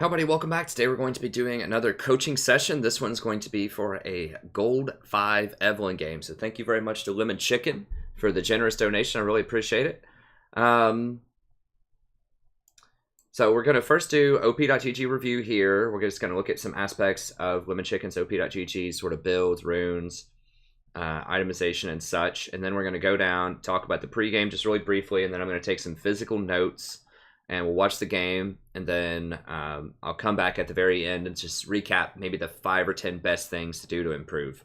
Hey everybody, welcome back. Today we're going to be doing another coaching session. This one's going to be for a Gold 5 Evelyn game. So thank you very much to Lemon Chicken for the generous donation. I really appreciate it. So we're going to first do op.gg review here. We're just going to look at some aspects of Lemon Chicken's op.gg, sort of builds, runes, itemization, and such. And then we're going to go down, talk about the pregame just really briefly, and then I'm going to take some physical notes and we'll watch the game, and then I'll come back at the very end and just recap maybe the 5 or 10 best things to do to improve.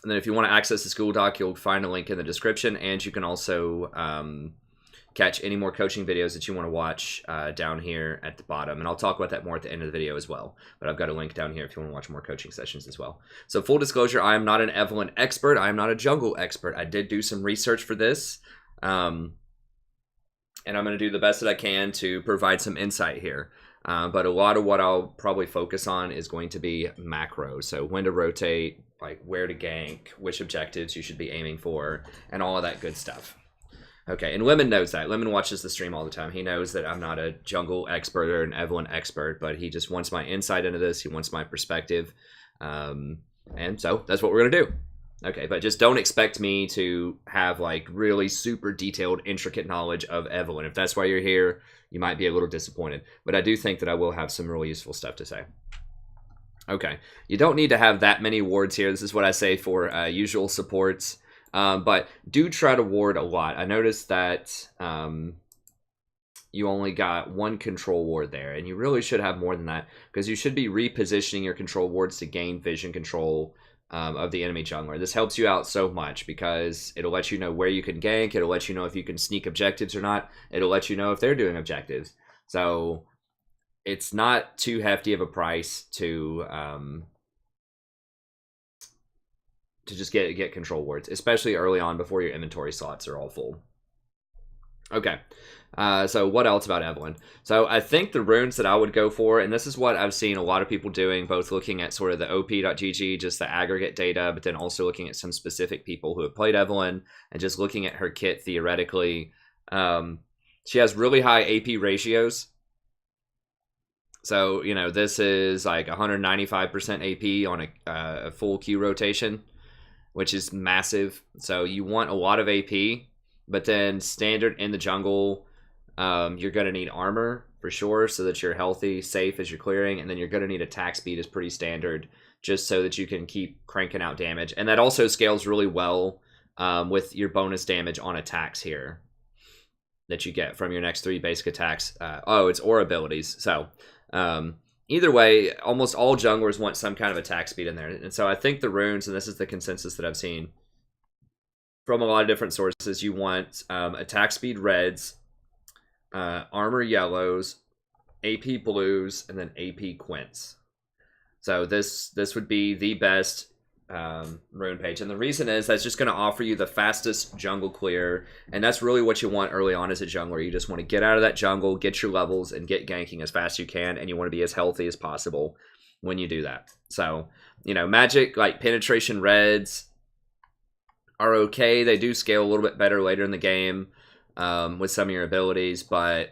And then if you want to access the school doc, you'll find a link in the description, and you can also catch any more coaching videos that you want to watch down here at the bottom. And I'll talk about that more at the end of the video as well. But I've got a link down here if you want to watch more coaching sessions as well. So full disclosure, I am not an Evelyn expert. I am not a jungle expert. I did do some research for this. And I'm going to do the best that I can to provide some insight here. But a lot of what I'll probably focus on is going to be macro. So when to rotate, like where to gank, which objectives you should be aiming for, and all of that good stuff. Okay, and Lemon knows that. Lemon watches the stream all the time. He knows that I'm not a jungle expert or an Evelyn expert, but he just wants my insight into this. He wants my perspective. And so that's what we're going to do. Okay, but just don't expect me to have like really super detailed, intricate knowledge of Evelyn. If that's why you're here, you might be a little disappointed. But I do think that I will have some really useful stuff to say. Okay, you don't need to have that many wards here. This is what I say for usual supports. But do try to ward a lot. I noticed that you only got 1 control ward there, and you really should have more than that, because you should be repositioning your control wards to gain vision control of the enemy jungler. This helps you out so much because it'll let you know where you can gank. It'll let you know if you can sneak objectives or not. It'll let you know if they're doing objectives. So it's not too hefty of a price to just get control wards, especially early on before your inventory slots are all full. Okay, so what else about Evelyn? So I think the runes that I would go for, and this is what I've seen a lot of people doing, both looking at sort of the op.gg, just the aggregate data, but then also looking at some specific people who have played Evelyn and just looking at her kit theoretically. She has really high AP ratios. So, you know, this is like 195% AP on a full Q rotation, which is massive. So you want a lot of AP. But then standard in the jungle, you're going to need armor for sure so that you're healthy, safe as you're clearing. And then you're going to need attack speed is pretty standard just so that you can keep cranking out damage. And that also scales really well with your bonus damage on attacks here that you get from your next 3 basic attacks. It's aura abilities. So either way, almost all junglers want some kind of attack speed in there. And so I think the runes, and this is the consensus that I've seen from a lot of different sources, you want attack speed reds, armor yellows, AP blues, and then AP quints. So this would be the best rune page. And the reason is that's just going to offer you the fastest jungle clear. And that's really what you want early on as a jungler. You just want to get out of that jungle, get your levels, and get ganking as fast as you can. And you want to be as healthy as possible when you do that. So, you know, magic, like penetration reds, are okay. They do scale a little bit better later in the game with some of your abilities, but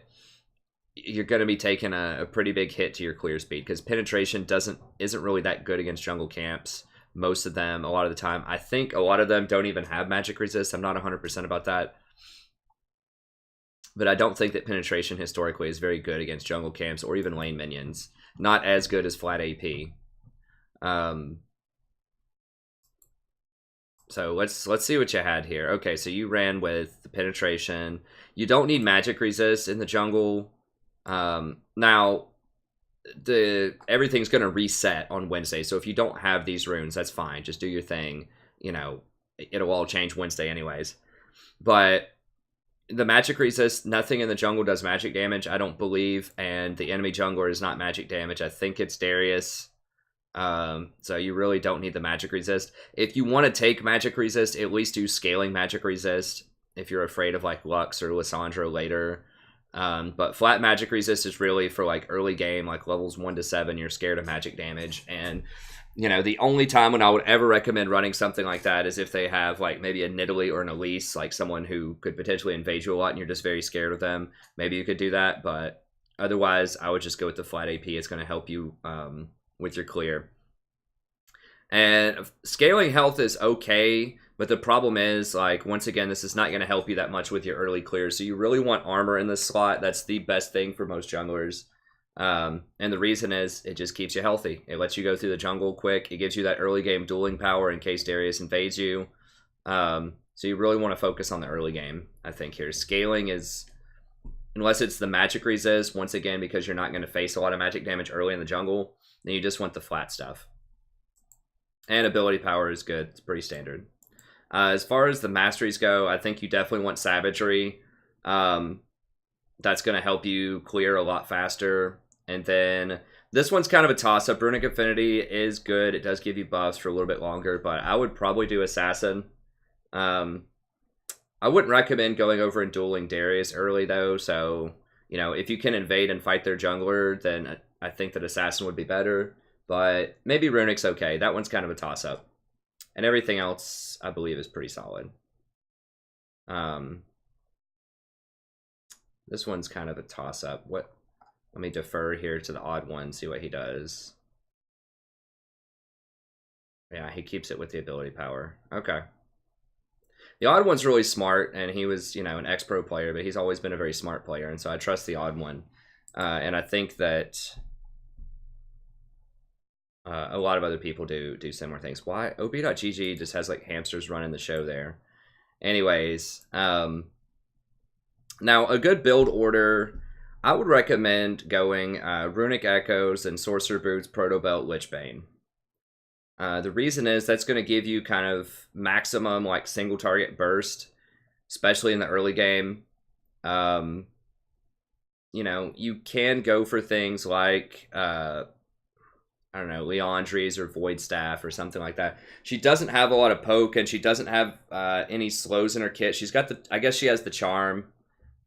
you're going to be taking a pretty big hit to your clear speed because penetration isn't really that good against jungle camps. Most of them, a lot of the time. I think a lot of them don't even have magic resist. I'm not 100% about that. But I don't think that penetration historically is very good against jungle camps or even lane minions. Not as good as flat AP. So let's see what you had here. Okay, so you ran with the penetration. You don't need magic resist in the jungle. Now, everything's going to reset on Wednesday. So if you don't have these runes, that's fine. Just do your thing. You know, it'll all change Wednesday anyways. But the magic resist, nothing in the jungle does magic damage, I don't believe. And the enemy jungler is not magic damage. I think it's Darius. So you really don't need the magic resist. If you want to take magic resist, at least do scaling magic resist if you're afraid of like Lux or Lissandra later. But flat magic resist is really for like early game, like levels 1 to 7, you're scared of magic damage. And you know, the only time when I would ever recommend running something like that is if they have like maybe a Nidalee or an Elise, like someone who could potentially invade you a lot and you're just very scared of them. Maybe you could do that, but Otherwise, I would just go with the flat AP. It's going to help you with your clear. And scaling health is okay, but the problem is, like, once again, this is not going to help you that much with your early clears. So you really want armor in this slot. That's the best thing for most junglers. And the reason is it just keeps you healthy. It lets you go through the jungle quick. It gives you that early game dueling power in case Darius invades you. So you really want to focus on the early game, I think, here. Scaling is, unless it's the magic resist, once again, because you're not going to face a lot of magic damage early in the jungle, then you just want the flat stuff. And ability power is good. It's pretty standard. As far as the masteries go, I think you definitely want savagery. That's going to help you clear a lot faster. And then this one's kind of a toss-up. Runic Affinity is good. It does give you buffs for a little bit longer, but I would probably do Assassin. I wouldn't recommend going over and dueling Darius early, though. So, you know, if you can invade and fight their jungler, then I think that Assassin would be better. But maybe Runic's okay. That one's kind of a toss-up. And everything else, I believe, is pretty solid. This one's kind of a toss-up. Let me defer here to the odd one, see what he does. Yeah, he keeps it with the ability power. Okay. The odd one's really smart, and he was, you know, an ex-pro player, but he's always been a very smart player, and so I trust the odd one. And I think that a lot of other people do similar things. Why? OB.GG just has like hamsters running the show there. Anyways, now a good build order, I would recommend going Runic Echoes and Sorcerer Boots, Proto Belt, Lichbane. The reason is that's going to give you kind of maximum like single target burst, especially in the early game. You know, you can go for things like I don't know, Leandries or Void Staff or something like that. She doesn't have a lot of poke, and she doesn't have any slows in her kit. She's got the, I guess she has the charm,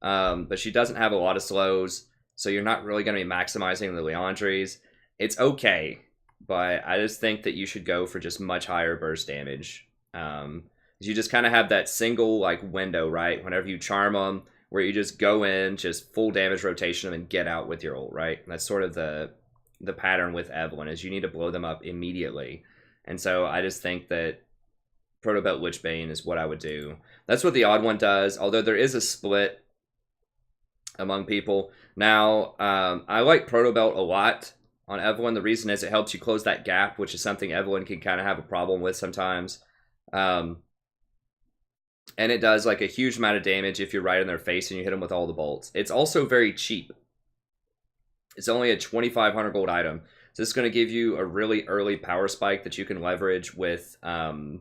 but she doesn't have a lot of slows, so you're not really going to be maximizing the Leandries. It's okay, but I just think that you should go for just much higher burst damage. You just kind of have that single like window, right? Whenever you charm them, where you just go in, just full damage rotation them and get out with your ult, right? And that's sort of the pattern with Evelynn, is you need to blow them up immediately. And so I just think that Protobelt Lichbane is what I would do. That's what the odd one does, although there is a split among people. Now, I like Protobelt a lot on Evelynn. The reason is it helps you close that gap, which is something Evelynn can kind of have a problem with sometimes. And it does like a huge amount of damage if you're right in their face and you hit them with all the bolts. It's also very cheap. It's only a 2,500 gold item. So this is going to give you a really early power spike that you can leverage with you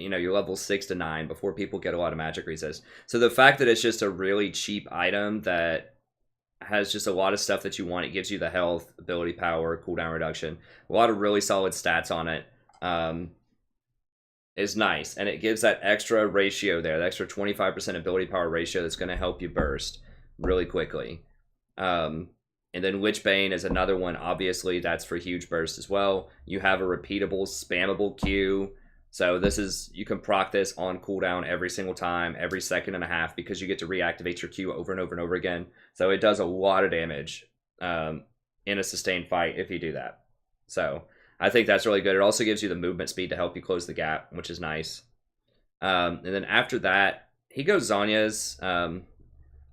know, your level 6 to 9 before people get a lot of magic resist. So the fact that it's just a really cheap item that has just a lot of stuff that you want, it gives you the health, ability power, cooldown reduction, a lot of really solid stats on it, is nice. And it gives that extra ratio there, the extra 25% ability power ratio that's going to help you burst really quickly. And then Lichbane is another one. Obviously, that's for huge burst as well. You have a repeatable, spammable Q. So this is, you can proc this on cooldown every single time, every second and a half, because you get to reactivate your Q over and over and over again. So it does a lot of damage in a sustained fight if you do that. So I think that's really good. It also gives you the movement speed to help you close the gap, which is nice. And then after that, he goes Zhonya's.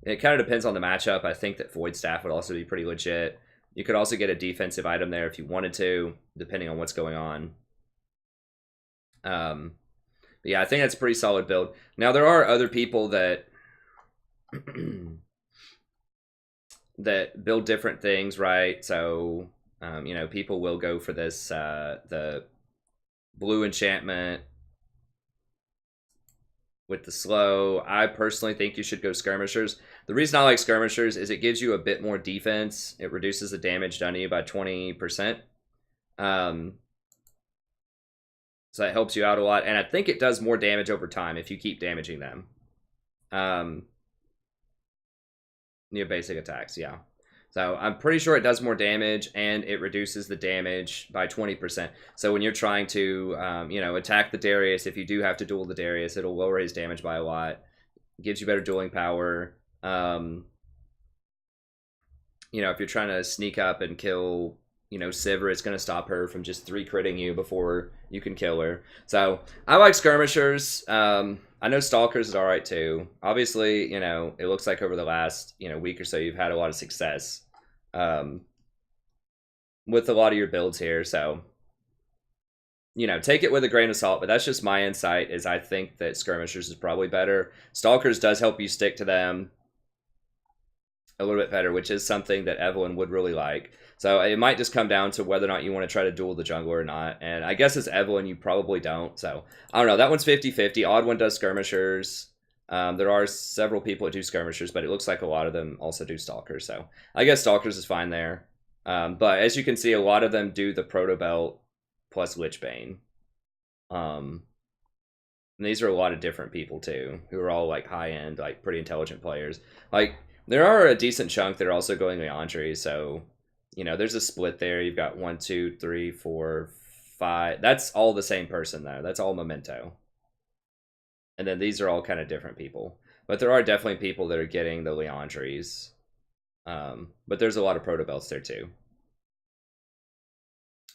It kind of depends on the matchup. I think that Void Staff would also be pretty legit. You could also get a defensive item there if you wanted to, depending on what's going on. But yeah, I think that's a pretty solid build. Now, there are other people that that build different things, right? So, you know, people will go for this, the blue enchantment with the slow. I personally think you should go Skirmishers. The reason I like Skirmishers is it gives you a bit more defense. It reduces the damage done to you by 20%. So that helps you out a lot. And I think it does more damage over time if you keep damaging them. Your basic attacks, yeah. So I'm pretty sure it does more damage, and it reduces the damage by 20%. So when you're trying to, you know, attack the Darius, if you do have to duel the Darius, it'll lower his damage by a lot. Gives you better dueling power. you know, if you're trying to sneak up and kill, you know, Sivir, it's going to stop her from just 3-critting you before you can kill her. So I like skirmishers. I know stalkers is all right too. Obviously, you know, it looks like over the last, you know, week or so, you've had a lot of success with a lot of your builds here. So, you know, take it with a grain of salt, but that's just my insight, is I think that skirmishers is probably better. Stalkers does help you stick to them a little bit better, which is something that Evelyn would really like. So it might just come down to whether or not you want to try to duel the jungler or not. And I guess as Evelyn, you probably don't. So I don't know. That one's 50-50. Odd one does skirmishers. There are several people that do skirmishers, but it looks like a lot of them also do stalkers. So I guess stalkers is fine there. But as you can see, a lot of them do the proto belt plus Lichbane. And these are a lot of different people too, who are all like high end, like pretty intelligent players. Like, there are a decent chunk that are also going Leandri, so, you know, there's a split there. You've got 1, 2, 3, 4, 5. That's all the same person, though. That's all Memento. And then these are all kind of different people. But there are definitely people that are getting the Leandris. But there's a lot of Protobelts there, too.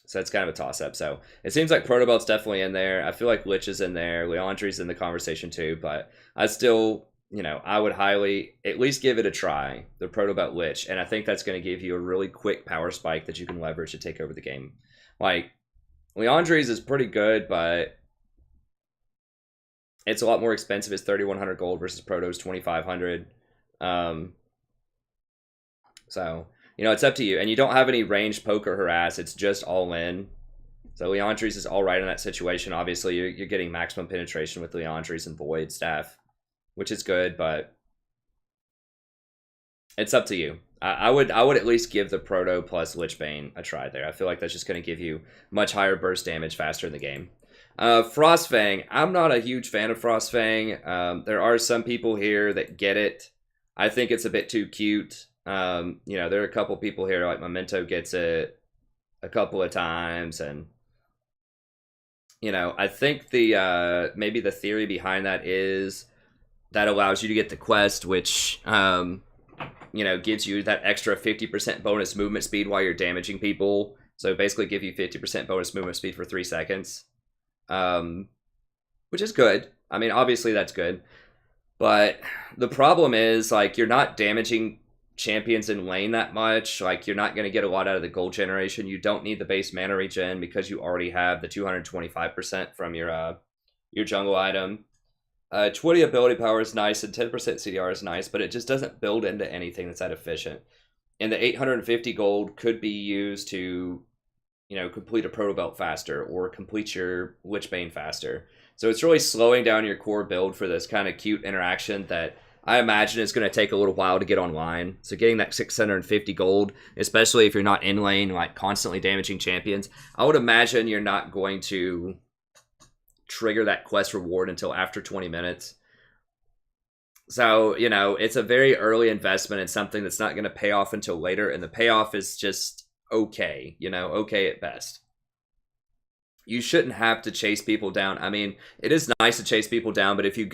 So it's kind of a toss-up. So it seems like Protobelt's definitely in there. I feel like Lich is in there. Leandri's in the conversation, too. But I still... you know, I would highly at least give it a try, the Protobelt Lich, and I think that's going to give you a really quick power spike that you can leverage to take over the game. Like, Leandri's is pretty good, but it's a lot more expensive. It's 3,100 gold versus Proto's 2,500. So, you know, it's up to you. And you don't have any ranged poke or harass. It's just all in. So Leandri's is all right in that situation. Obviously, you're getting maximum penetration with Leandri's and Void Staff, which is good, but it's up to you. I would at least give the Proto plus Lichbane a try there. I feel like that's just going to give you much higher burst damage faster in the game. Frostfang. I'm not a huge fan of Frostfang. There are some people here that get it. I think it's a bit too cute. You know, there are a couple people here, like Memento gets it a couple of times, and you know, I think the maybe the theory behind that is that allows you to get the quest, which, you know, gives you that extra 50% bonus movement speed while you're damaging people. So basically give you 50% bonus movement speed for 3 seconds, which is good. I mean, obviously that's good. But the problem is, like, you're not damaging champions in lane that much. Like, you're not going to get a lot out of the gold generation. You don't need the base mana regen because you already have the 225% from your jungle item. 20 ability power is nice and 10% CDR is nice, but it just doesn't build into anything that's that efficient. And the 850 gold could be used to, you know, complete a proto belt faster or complete your Lichbane faster. So it's really slowing down your core build for this kind of cute interaction that I imagine is going to take a little while to get online. So getting that 650 gold, especially if you're not in lane, like constantly damaging champions, I would imagine you're not going to trigger that quest reward until after 20 minutes. So, you know, it's a very early investment in something that's not going to pay off until later, and the payoff is just okay, you know, okay at best. You shouldn't have to chase people down. I mean, it is nice to chase people down, but if you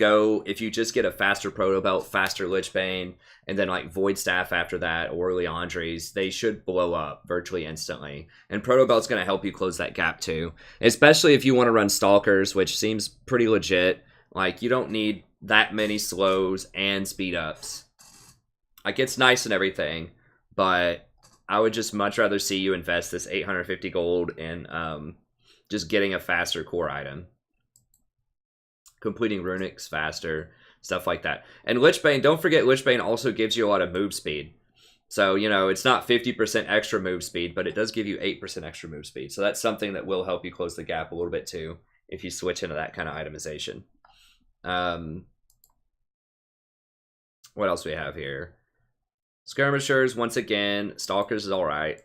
just get a faster Proto Belt, faster Lichbane, and then like Void Staff after that, or Leandri's, they should blow up virtually instantly. And Proto Belt's going to help you close that gap too. Especially if you want to run Stalkers, which seems pretty legit. Like, you don't need that many slows and speed ups. Like, it's nice and everything, but I would just much rather see you invest this 850 gold in just getting a faster core item, completing runics faster, stuff like that. And Lichbane, don't forget, Lichbane also gives you a lot of move speed. So, you know, it's not 50% extra move speed, but it does give you 8% extra move speed. So that's something that will help you close the gap a little bit too, if you switch into that kind of itemization. What else do we have here? Skirmishers, once again. Stalkers is all right.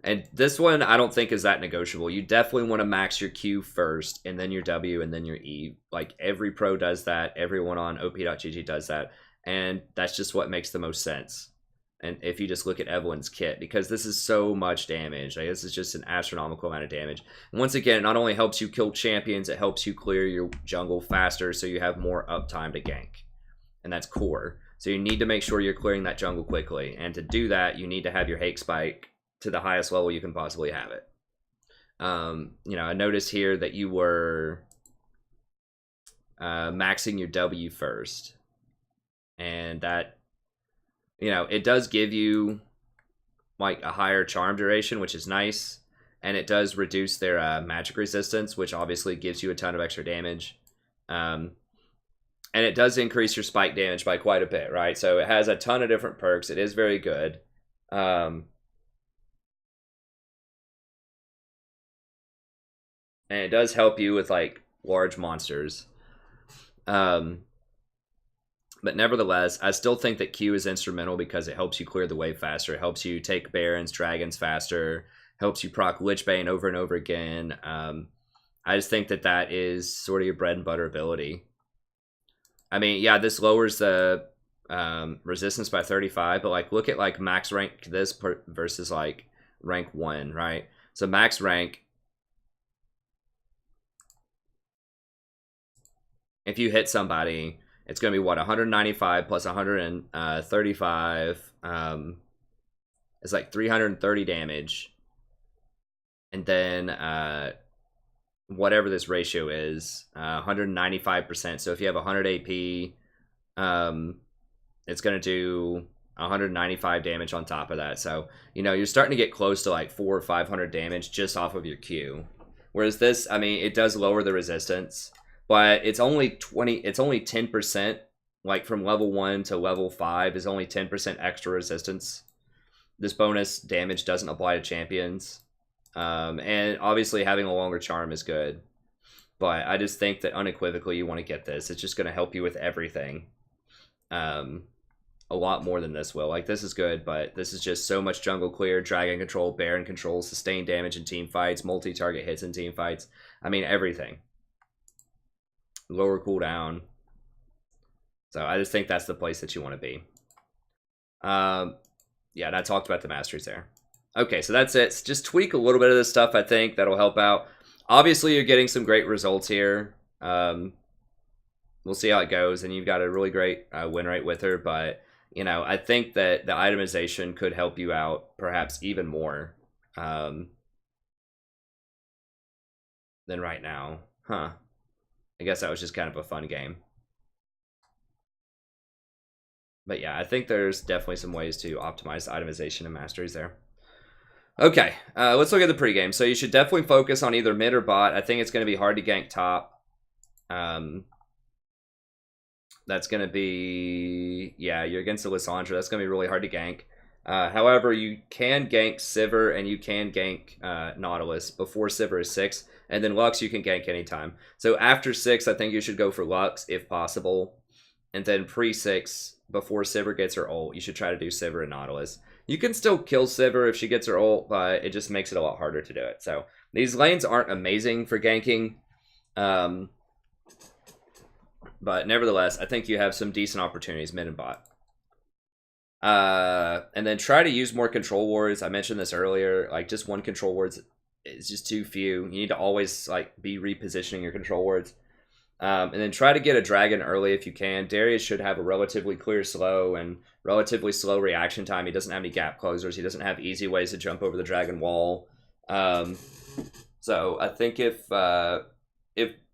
And this one, I don't think is that negotiable. You definitely want to max your Q first, and then your W, and then your E. Like, every pro does that. Everyone on op.gg does that. And that's just what makes the most sense. And if you just look at Evelyn's kit, because this is so much damage. Like, this is just an astronomical amount of damage. And once again, it not only helps you kill champions, it helps you clear your jungle faster so you have more uptime to gank. And that's core. So you need to make sure you're clearing that jungle quickly. And to do that, you need to have your hate spike to the highest level you can possibly have it. You know, I noticed here that you were maxing your W first. And that, you know, it does give you like a higher charm duration, which is nice. And it does reduce their magic resistance, which obviously gives you a ton of extra damage. And it does increase your spike damage by quite a bit, right? So it has a ton of different perks. It is very good. And it does help you with like large monsters. But nevertheless, I still think that Q is instrumental because it helps you clear the wave faster. It helps you take Barons, Dragons faster. Helps you proc Lichbane over and over again. I just think that that is sort of your bread and butter ability. I mean, yeah, this lowers the resistance by 35, but like look at like max rank this versus like rank 1, right? So max rank, if you hit somebody, it's going to be what, 195 plus 135. It's like 330 damage. And then whatever this ratio is, 195%. So if you have 100 AP, it's going to do 195 damage on top of that. So, you know, you're starting to get close to like 400 or 500 damage just off of your Q. Whereas this, I mean, it does lower the resistance, but it's only 10%. Like from level 1 to level 5 is only 10% extra resistance. This bonus damage doesn't apply to champions. And obviously having a longer charm is good. But I just think that unequivocally you want to get this. It's just going to help you with everything. A lot more than this will. Like, this is good, but this is just so much jungle clear, dragon control, baron control, sustained damage in team fights, multi-target hits in team fights. I mean, everything. Lower cooldown. So I just think that's the place that you want to be. Yeah, and I talked about the masteries there. Okay, so that's it. Just tweak a little bit of this stuff, I think. That'll help out. Obviously, you're getting some great results here. We'll see how it goes, and you've got a really great win rate with her, but, you know, I think that the itemization could help you out perhaps even more than right now. Huh. I guess that was just kind of a fun game. But yeah, I think there's definitely some ways to optimize the itemization and masteries there. Okay, let's look at the pregame. So you should definitely focus on either mid or bot. I think it's going to be hard to gank top. That's going to be... Yeah, you're against the Lissandra. That's going to be really hard to gank. However, you can gank Sivir and you can gank Nautilus before Sivir is 6. And then Lux you can gank anytime. So after 6, I think you should go for Lux if possible. And then pre-6, before Sivir gets her ult, you should try to do Sivir and Nautilus. You can still kill Sivir if she gets her ult, but it just makes it a lot harder to do it. So these lanes aren't amazing for ganking. But nevertheless, I think you have some decent opportunities mid and bot. And then try to use more control wards. I mentioned this earlier. Like, just one control ward is just too few. You need to always like be repositioning your control wards. And then try to get a dragon early if you can. Darius should have a relatively clear slow and relatively slow reaction time. He doesn't have any gap closers. He doesn't have easy ways to jump over the dragon wall. So I think if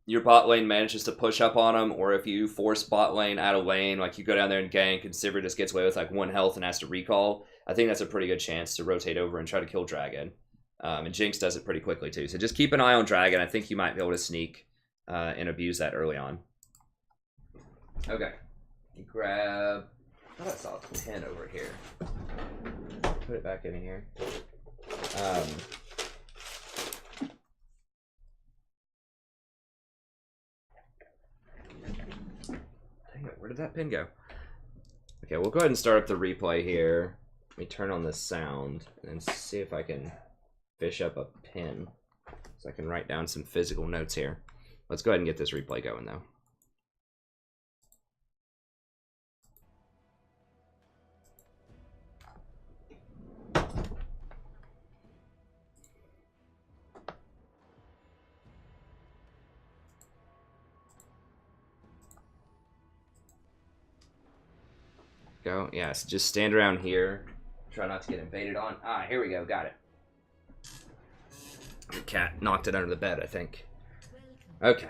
your bot lane manages to push up on him, or if you force bot lane out of lane, like you go down there and gank and Sivir just gets away with like 1 health and has to recall, I think that's a pretty good chance to rotate over and try to kill dragon. And Jinx does it pretty quickly too. So just keep an eye on dragon. I think you might be able to sneak and abuse that early on. Okay. Grab... I thought I saw a pen over here. Put it back in here. Dang it, where did that pen go? Okay, we'll go ahead and start up the replay here. Let me turn on the sound and see if I can fish up a pen so I can write down some physical notes here. Let's go ahead and get this replay going, though. Go. Yes, just stand around here. Try not to get invaded on. Ah, here we go. Got it. The cat knocked it under the bed, I think. Okay.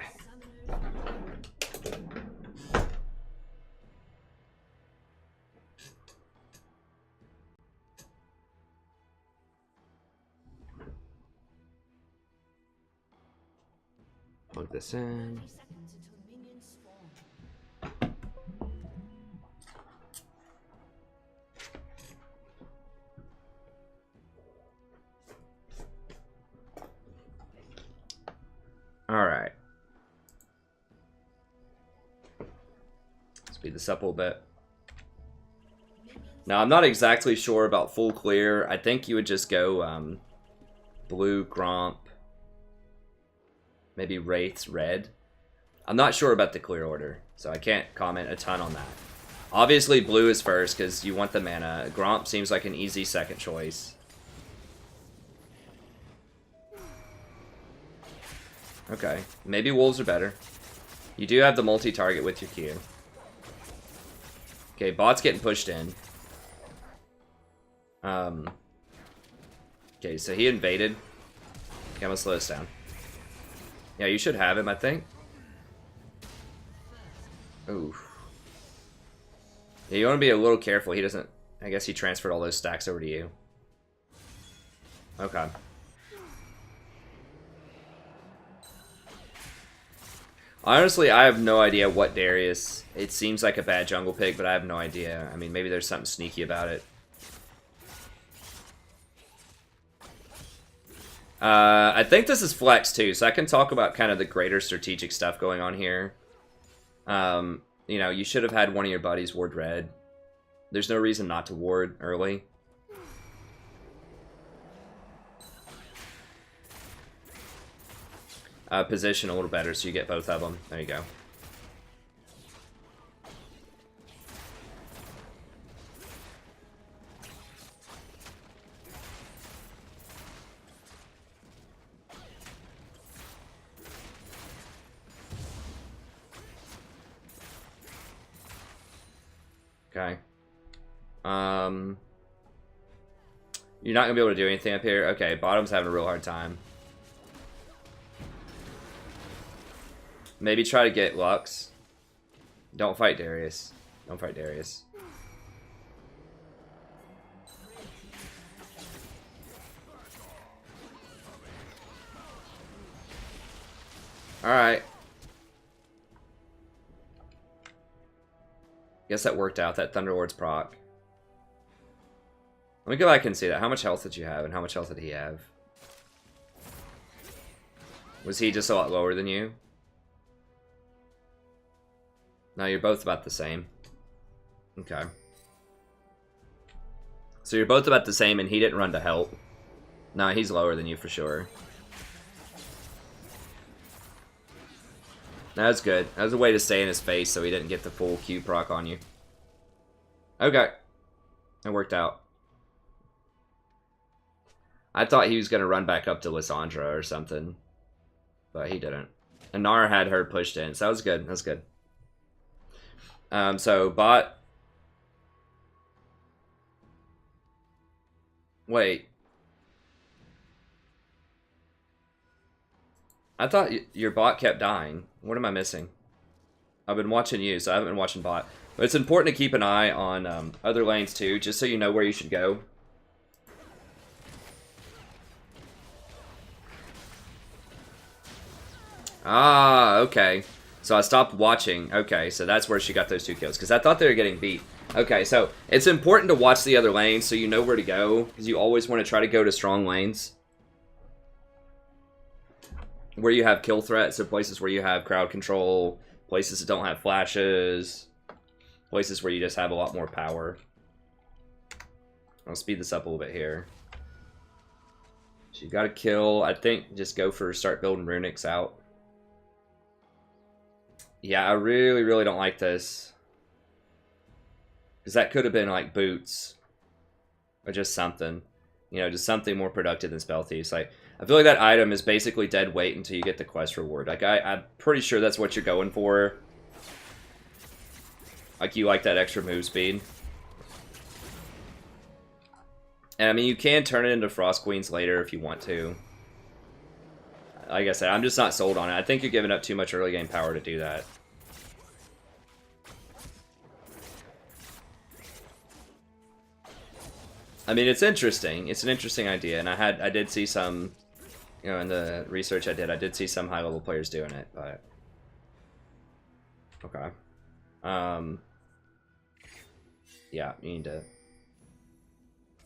Plug this in. All right. Speed this up a little bit. Now, I'm not exactly sure about full clear. I think you would just go blue, Gromp, maybe Wraiths, red. I'm not sure about the clear order, so I can't comment a ton on that. Obviously, blue is first because you want the mana. Gromp seems like an easy second choice. Okay, maybe wolves are better. You do have the multi-target with your Q. Okay, bot's getting pushed in. Okay, so he invaded. Okay, I'm gonna slow this down. Yeah, you should have him, I think. Ooh. Yeah, you want to be a little careful. He doesn't... I guess he transferred all those stacks over to you. Okay. Honestly, I have no idea what Darius... It seems like a bad jungle pick, but I have no idea. I mean, maybe there's something sneaky about it. I think this is flex, too, so I can talk about kind of the greater strategic stuff going on here. You know, you should have had one of your buddies ward red. There's no reason not to ward early. Position a little better so you get both of them. There you go. Okay. You're not gonna be able to do anything up here? Okay, bottom's having a real hard time. Maybe try to get Lux. Don't fight Darius. Don't fight Darius. Alright. Guess that worked out, that Thunderlord's proc. Let me go back and see that. How much health did you have, and how much health did he have? Was he just a lot lower than you? No, you're both about the same. Okay. So you're both about the same, and he didn't run to help. No, he's lower than you for sure. That's good. That was a way to stay in his face so he didn't get the full Q proc on you. Okay. It worked out. I thought he was going to run back up to Lissandra or something. But he didn't. And Nara had her pushed in, so that was good. That was good. So, bot... Wait. I thought your bot kept dying. What am I missing? I've been watching you, so I haven't been watching bot. But it's important to keep an eye on other lanes too, just so you know where you should go. Ah, okay. So I stopped watching. Okay, so that's where she got those 2 kills, because I thought they were getting beat. Okay, so it's important to watch the other lanes so you know where to go, because you always want to try to go to strong lanes. Where you have kill threats, so places where you have crowd control, places that don't have flashes, places where you just have a lot more power. I'll speed this up a little bit here. So you got to kill. I think just go for start building runics out. Yeah, I really, really don't like this. Because that could have been like boots. Or just something. You know, just something more productive than Spell Thieves. Like, I feel like that item is basically dead weight until you get the quest reward. Like, I'm pretty sure that's what you're going for. Like, you like that extra move speed. And I mean, you can turn it into Frost Queens later if you want to. Like I said, I'm just not sold on it. I think you're giving up too much early game power to do that. I mean, it's interesting. It's an interesting idea, and I did see some, you know, in the research I did see some high level players doing it, but okay. Yeah, you need to.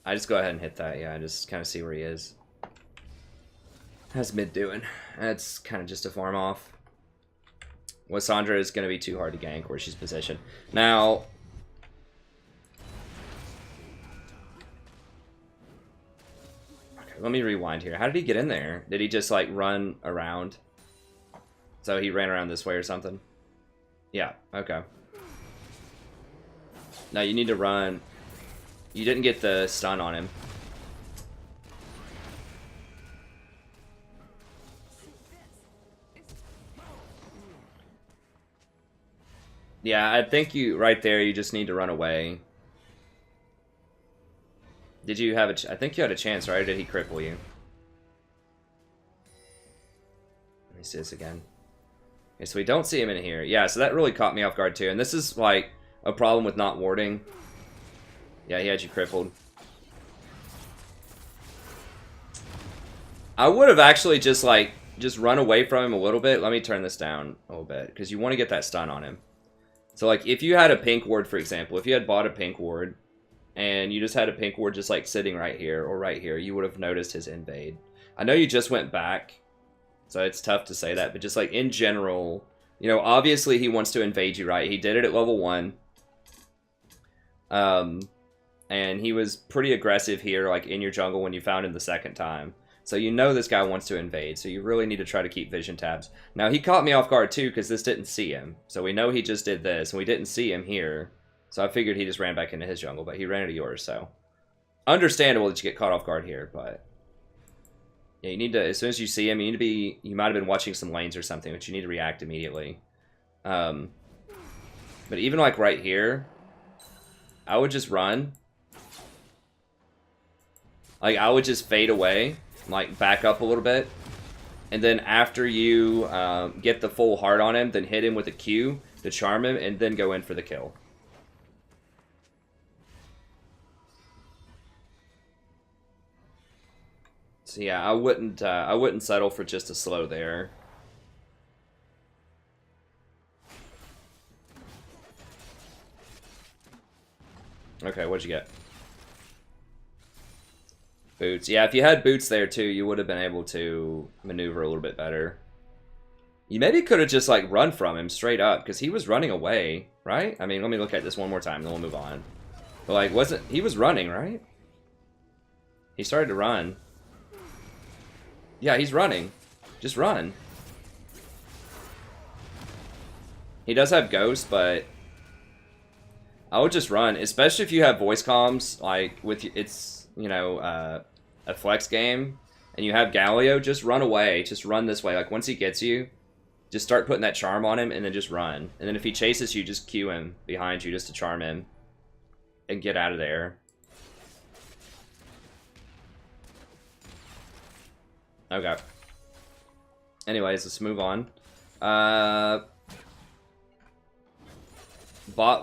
I just go ahead and hit that. Yeah, just kind of see where he is. How's mid doing? That's kind of just a farm off. Wassandra is going to be too hard to gank where she's positioned. Now, okay, let me rewind here. How did he get in there? Did he just like run around? So he ran around this way or something? Yeah, okay. Now you need to run. You didn't get the stun on him. Yeah, I think you, right there, you just need to run away. Did you have I think you had a chance, right? Or did he cripple you? Let me see this again. Okay, so we don't see him in here. Yeah, so that really caught me off guard too. And this is like a problem with not warding. Yeah, he had you crippled. I would have actually just run away from him a little bit. Let me turn this down a little bit because you want to get that stun on him. So like if you had a pink ward, for example, if you had bought a pink ward and you just had a pink ward just like sitting right here or right here, you would have noticed his invade. I know you just went back, so it's tough to say that, but just like in general, you know, obviously he wants to invade you, right? He did it at level 1. And he was pretty aggressive here, like in your jungle when you found him the second time. So you know this guy wants to invade, so you really need to try to keep vision tabs. Now, he caught me off guard, too, because this didn't see him. So we know he just did this, and we didn't see him here. So I figured he just ran back into his jungle, but he ran into yours, so. Understandable that you get caught off guard here, but. Yeah, you need to, as soon as you see him, you need to be, you might have been watching some lanes or something, but you need to react immediately. But even like right here, I would just run. Like, I would just fade away. Like, back up a little bit. And then after you get the full heart on him, then hit him with a Q to charm him, and then go in for the kill. So yeah, I wouldn't settle for just a slow there. Okay, what'd you get? Boots. Yeah, if you had boots there too, you would have been able to maneuver a little bit better. You maybe could have just like run from him straight up because he was running away, right? I mean, let me look at this one more time, then we'll move on. But like, he was running, right? He started to run. Yeah, he's running. Just run. He does have Ghost, but I would just run, especially if you have voice comms. Like with it's, you know, a flex game, and you have Galio. Just run away. Just run this way. Like once he gets you, just start putting that charm on him, and then just run. And then if he chases you, just Q him behind you just to charm him, and get out of there. Okay. Anyways, let's move on. Bot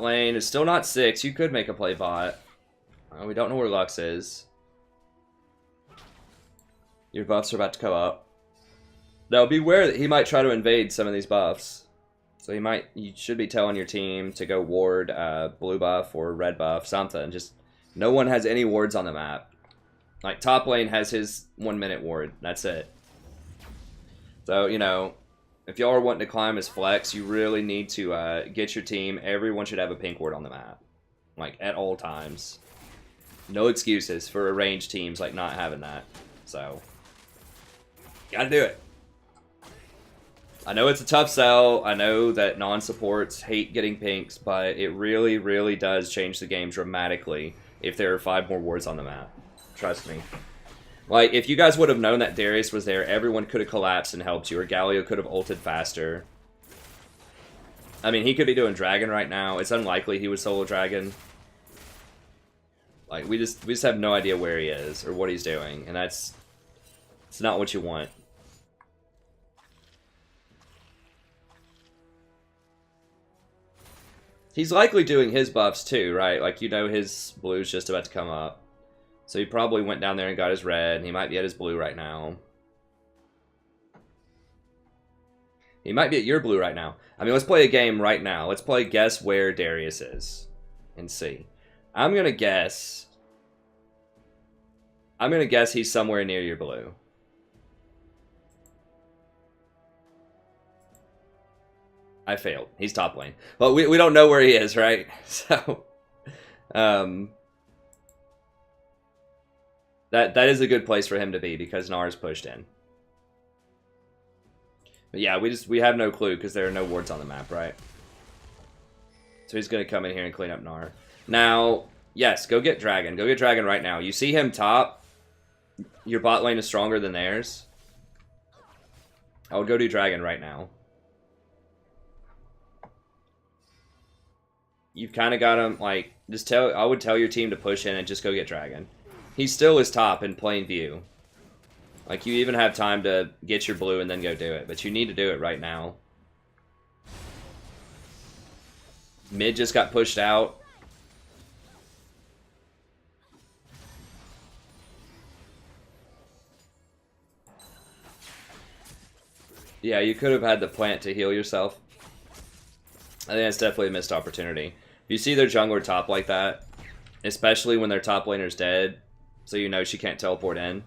lane is still not 6. You could make a play bot. We don't know where Lux is. Your buffs are about to come up. Now, beware that he might try to invade some of these buffs. So you should be telling your team to go ward blue buff or red buff, something. Just, no one has any wards on the map. Like, top lane has his 1 minute ward. That's it. So, you know, if y'all are wanting to climb as flex, you really need to get your team. Everyone should have a pink ward on the map. Like, at all times. No excuses for ranged teams, like, not having that. So, gotta do it. I know it's a tough sell. I know that non-supports hate getting pinks, but it really, really does change the game dramatically if there are 5 more wards on the map. Trust me. Like, if you guys would have known that Darius was there, everyone could have collapsed and helped you, or Galio could have ulted faster. I mean, he could be doing Dragon right now. It's unlikely he would solo Dragon. Like, we just have no idea where he is or what he's doing, and it's not what you want. He's likely doing his buffs too, right? Like, you know his blue's just about to come up. So he probably went down there and got his red, and he might be at his blue right now. He might be at your blue right now. I mean, let's play a game right now. Let's play guess where Darius is and see. I'm going to guess he's somewhere near your blue. I failed. He's top lane. But we don't know where he is, right? So, that is a good place for him to be because Nar's pushed in. But yeah, we have no clue because there are no wards on the map, right? So he's going to come in here and clean up Nar. Now, yes, go get Dragon. Go get Dragon right now. You see him top. Your bot lane is stronger than theirs. I would go do Dragon right now. You've kind of got him, like, I would tell your team to push in and just go get Dragon. He still is top in plain view. Like, you even have time to get your blue and then go do it. But you need to do it right now. Mid just got pushed out. Yeah, you could have had the plant to heal yourself. I think that's definitely a missed opportunity. If you see their jungler top like that, especially when their top laner's dead, so you know she can't teleport in.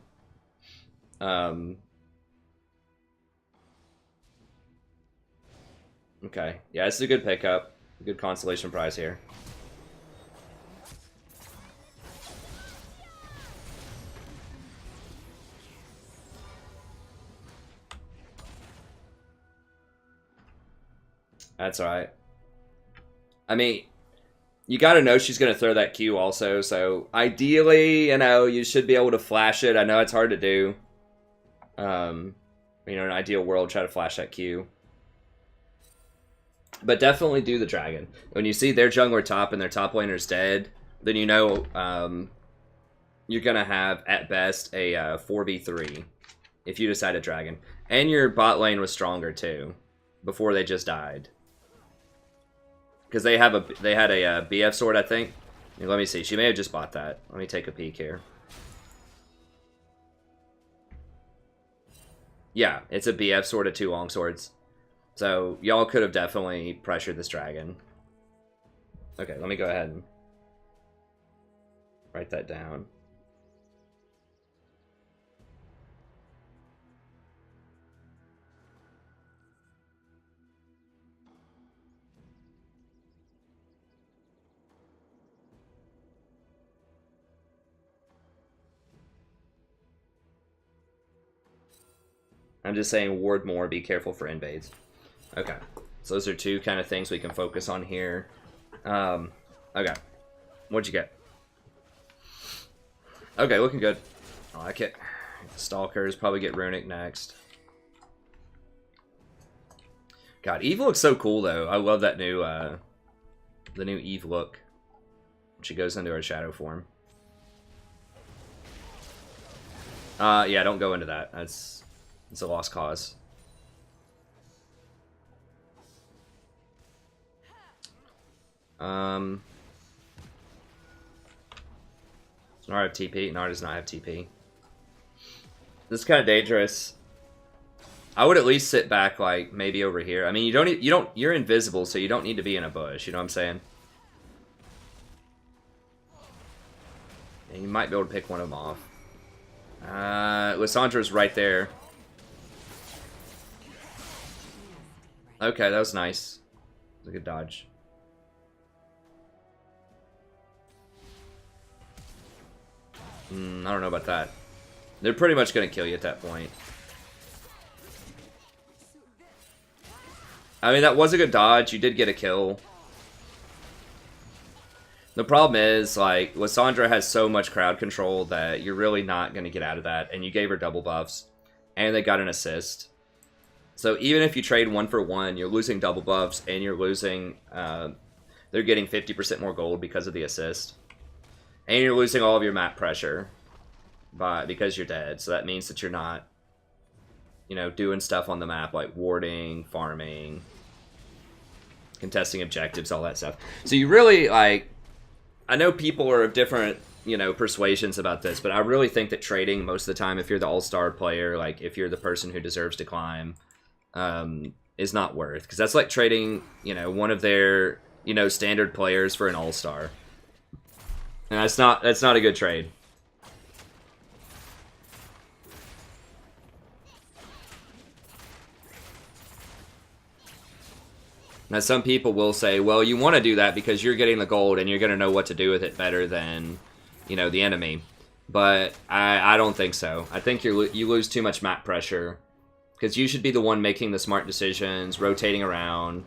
Okay, yeah, it's a good pickup. Good consolation prize here. That's alright. I mean, you gotta know she's gonna throw that Q also, so ideally, you know, you should be able to flash it. I know it's hard to do. You know, in an ideal world, try to flash that Q. But definitely do the Dragon. When you see their jungler top and their top laner's dead, then you know you're gonna have, at best, a 4v3 if you decide to Dragon. And your bot lane was stronger, too, before they just died. Because they had a BF sword, I think. Let me see. She may have just bought that. Let me take a peek here. Yeah, it's a BF sword of 2 long swords. So y'all could have definitely pressured this Dragon. Okay, let me go ahead and write that down. I'm just saying ward more, be careful for invades. Okay, so those are 2 kind of things we can focus on here. Okay, what'd you get? Okay, looking good. I like it. Stalkers, probably get Runic next. God, Eve looks so cool though. I love that new, the new Eve look. She goes into her shadow form. Yeah, don't go into that. It's a lost cause. Does Nar have TP? Nar does not have TP. This is kind of dangerous. I would at least sit back, like, maybe over here. I mean, you're invisible, so you don't need to be in a bush, you know what I'm saying? And you might be able to pick one of them off. Lissandra's right there. Okay, that was nice. It was a good dodge. I don't know about that. They're pretty much going to kill you at that point. I mean, that was a good dodge. You did get a kill. The problem is, like, Lissandra has so much crowd control that you're really not going to get out of that. And you gave her double buffs. And they got an assist. So even if you trade 1 for 1, you're losing double buffs. And you're losing... they're getting 50% more gold because of the assist. And you're losing all of your map pressure because you're dead. So that means that you're not, you know, doing stuff on the map like warding, farming, contesting objectives, all that stuff. So you really, like, I know people are of different, you know, persuasions about this, but I really think that trading most of the time, if you're the all-star player, like if you're the person who deserves to climb, is not worth. Because that's like trading, you know, one of their, you know, standard players for an all-star. And that's not a good trade. Now, some people will say, well, you want to do that because you're getting the gold and you're going to know what to do with it better than, you know, the enemy. But I don't think so. I think you lose too much map pressure because you should be the one making the smart decisions, rotating around,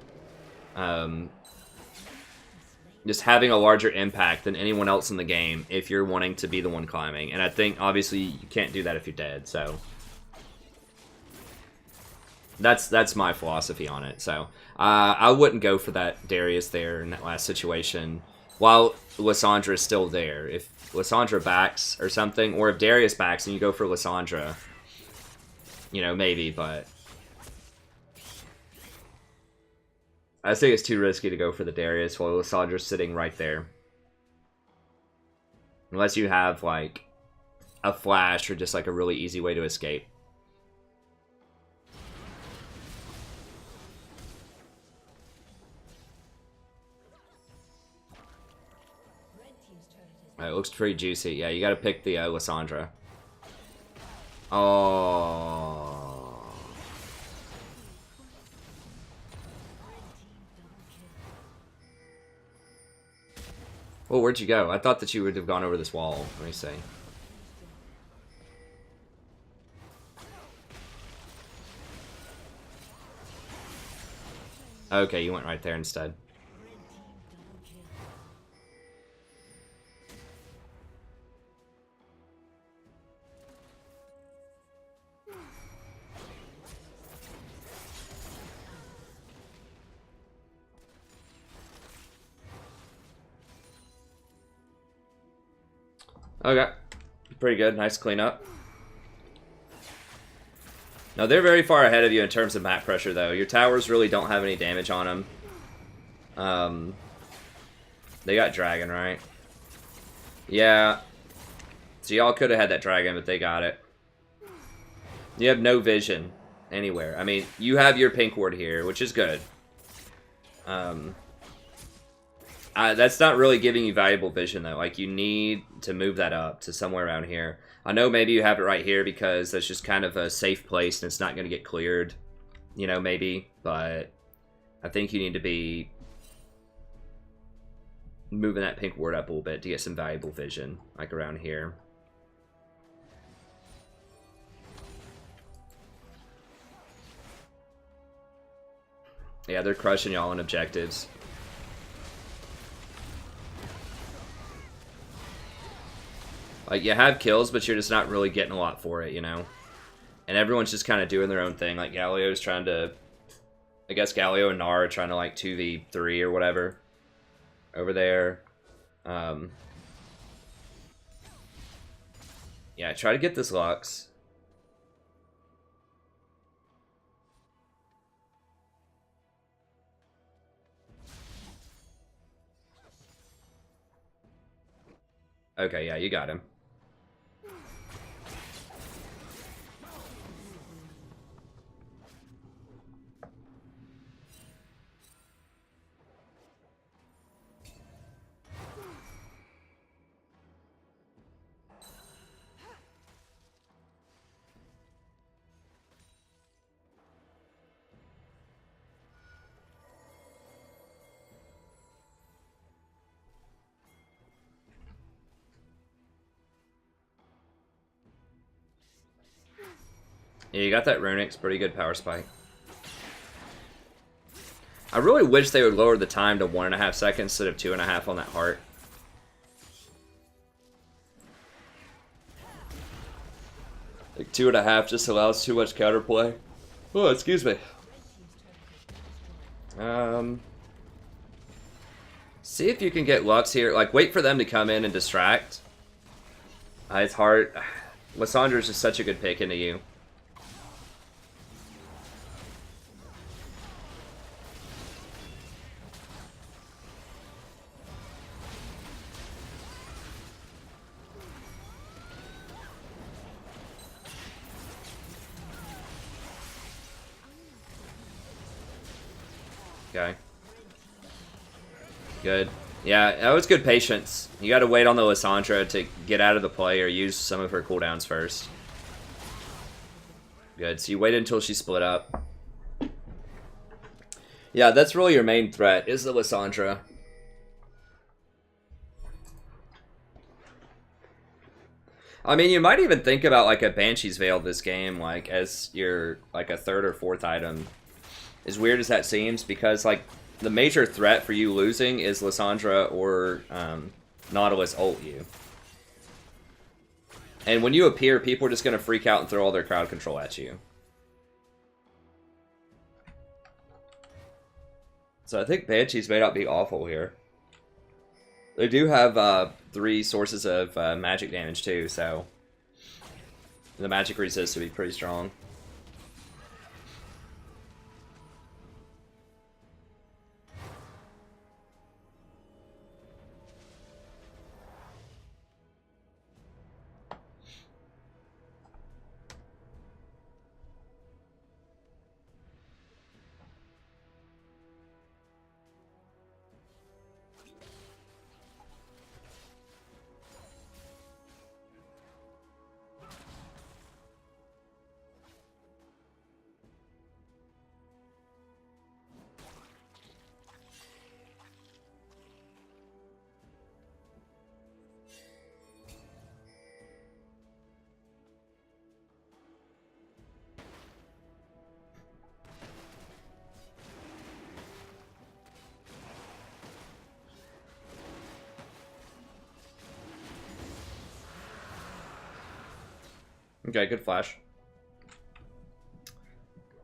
just having a larger impact than anyone else in the game if you're wanting to be the one climbing. And I think, obviously, you can't do that if you're dead, so that's my philosophy on it. So I wouldn't go for that Darius there in that last situation while Lysandra is still there. If Lysandra backs or something, or if Darius backs and you go for Lysandra, you know, maybe, but I think it's too risky to go for the Darius while Lysandra's sitting right there. Unless you have, like, a flash or just, like, a really easy way to escape. It looks pretty juicy. Yeah, you gotta pick the Lysandra. Oh. Well, where'd you go? I thought that you would have gone over this wall. Let me see. Okay, you went right there instead. Okay. Pretty good. Nice cleanup. Now, they're very far ahead of you in terms of map pressure, though. Your towers really don't have any damage on them. They got dragon, right? Yeah. So y'all could have had that dragon, but they got it. You have no vision anywhere. I mean, you have your pink ward here, which is good. That's not really giving you valuable vision, though. Like, you need to move that up to somewhere around here. I know maybe you have it right here because that's just kind of a safe place and it's not going to get cleared. You know, maybe. But I think you need to be moving that pink ward up a little bit to get some valuable vision. Like, around here. Yeah, they're crushing y'all on objectives. Like, you have kills, but you're just not really getting a lot for it, you know? And everyone's just kind of doing their own thing. Like, Galio's trying to... I guess Galio and Gnar are trying to, like, 2v3 or whatever. Over there. Yeah, try to get this Lux. Okay, yeah, you got him. Yeah, you got that Runix, pretty good power spike. I really wish they would lower the time to 1.5 seconds instead of 2.5 on that heart. Like 2.5 just allows too much counterplay. Oh, excuse me. See if you can get Lux here. Like, wait for them to come in and distract. It's hard. Lissandra's just such a good pick into you. Okay. Good. Yeah, that was good patience. You gotta wait on the Lissandra to get out of the play or use some of her cooldowns first. Good, so you waited until she split up. Yeah, that's really your main threat, is the Lissandra. I mean, you might even think about like a Banshee's Veil this game, like as your like a third or fourth item. As weird as that seems, because like the major threat for you losing is Lissandra or Nautilus ult you. And when you appear, people are just going to freak out and throw all their crowd control at you. So I think Banshees may not be awful here. They do have 3 sources of magic damage too, so the magic resist would be pretty strong. Okay, good flash.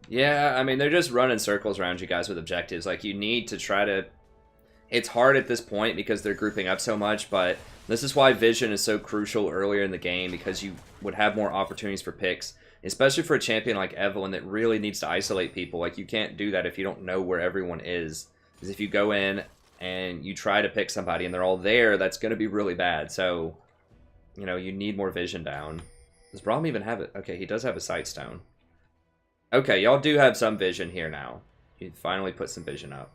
Yeah, I mean, they're just running circles around you guys with objectives. Like, you need to try to... It's hard at this point because they're grouping up so much, but this is why vision is so crucial earlier in the game, because you would have more opportunities for picks, especially for a champion like Evelynn that really needs to isolate people. Like, you can't do that if you don't know where everyone is. Because if you go in and you try to pick somebody and they're all there, that's going to be really bad. So, you know, you need more vision down. Does Braum even have it? Okay, he does have a sight stone. Okay, y'all do have some vision here now. You finally put some vision up.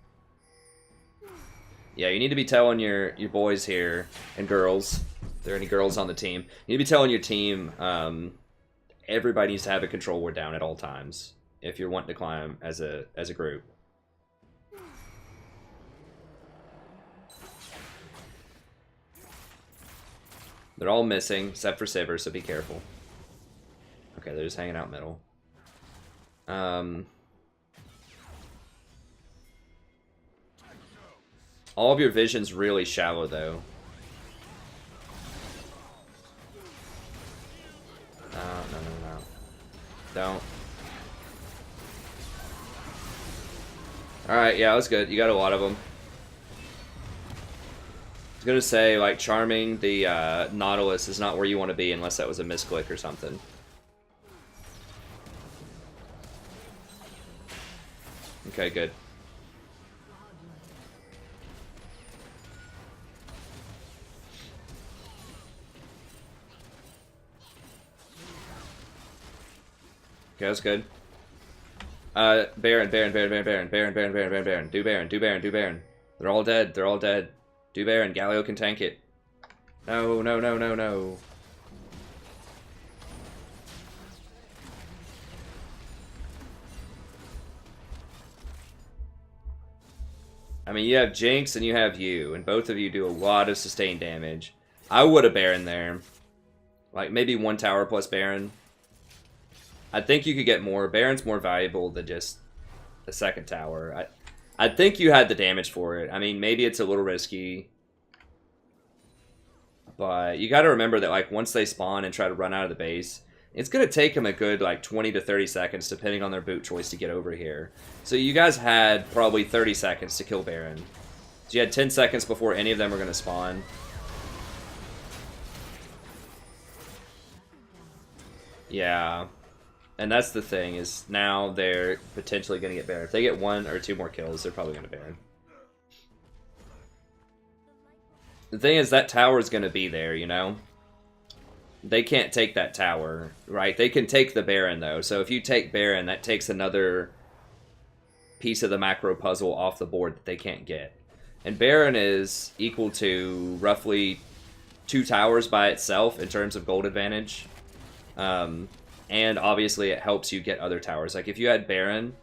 Yeah, you need to be telling your boys here, and girls, if there are any girls on the team, you need to be telling your team everybody needs to have a control ward down at all times if you're wanting to climb as a group. They're all missing, except for Sivir, so be careful. Okay, they're just hanging out middle. All of your vision's really shallow, though. No. Don't. Alright, yeah, that was good. You got a lot of them. I was gonna say, like, charming the Nautilus is not where you want to be unless that was a misclick or something. Okay, good. Okay, that's good. Baron. Do Baron. They're all dead. Do Baron. Galio can tank it. No. I mean, you have Jinx and you have you, and both of you do a lot of sustained damage. I would have Baron there. Like, maybe 1 tower plus Baron. I think you could get more. Baron's more valuable than just a second tower. I think you had the damage for it. I mean, maybe it's a little risky. But you got to remember that, like, once they spawn and try to run out of the base, it's going to take them a good, like, 20 to 30 seconds, depending on their boot choice, to get over here. So you guys had probably 30 seconds to kill Baron. So you had 10 seconds before any of them were going to spawn. Yeah. And that's the thing, is now they're potentially going to get Baron. If they get 1 or 2 more kills, they're probably going to Baron. The thing is, that tower is going to be there, you know? They can't take that tower, right? They can take the Baron, though. So if you take Baron, that takes another piece of the macro puzzle off the board that they can't get. And Baron is equal to roughly 2 towers by itself in terms of gold advantage. And obviously it helps you get other towers. Like if you had Baron,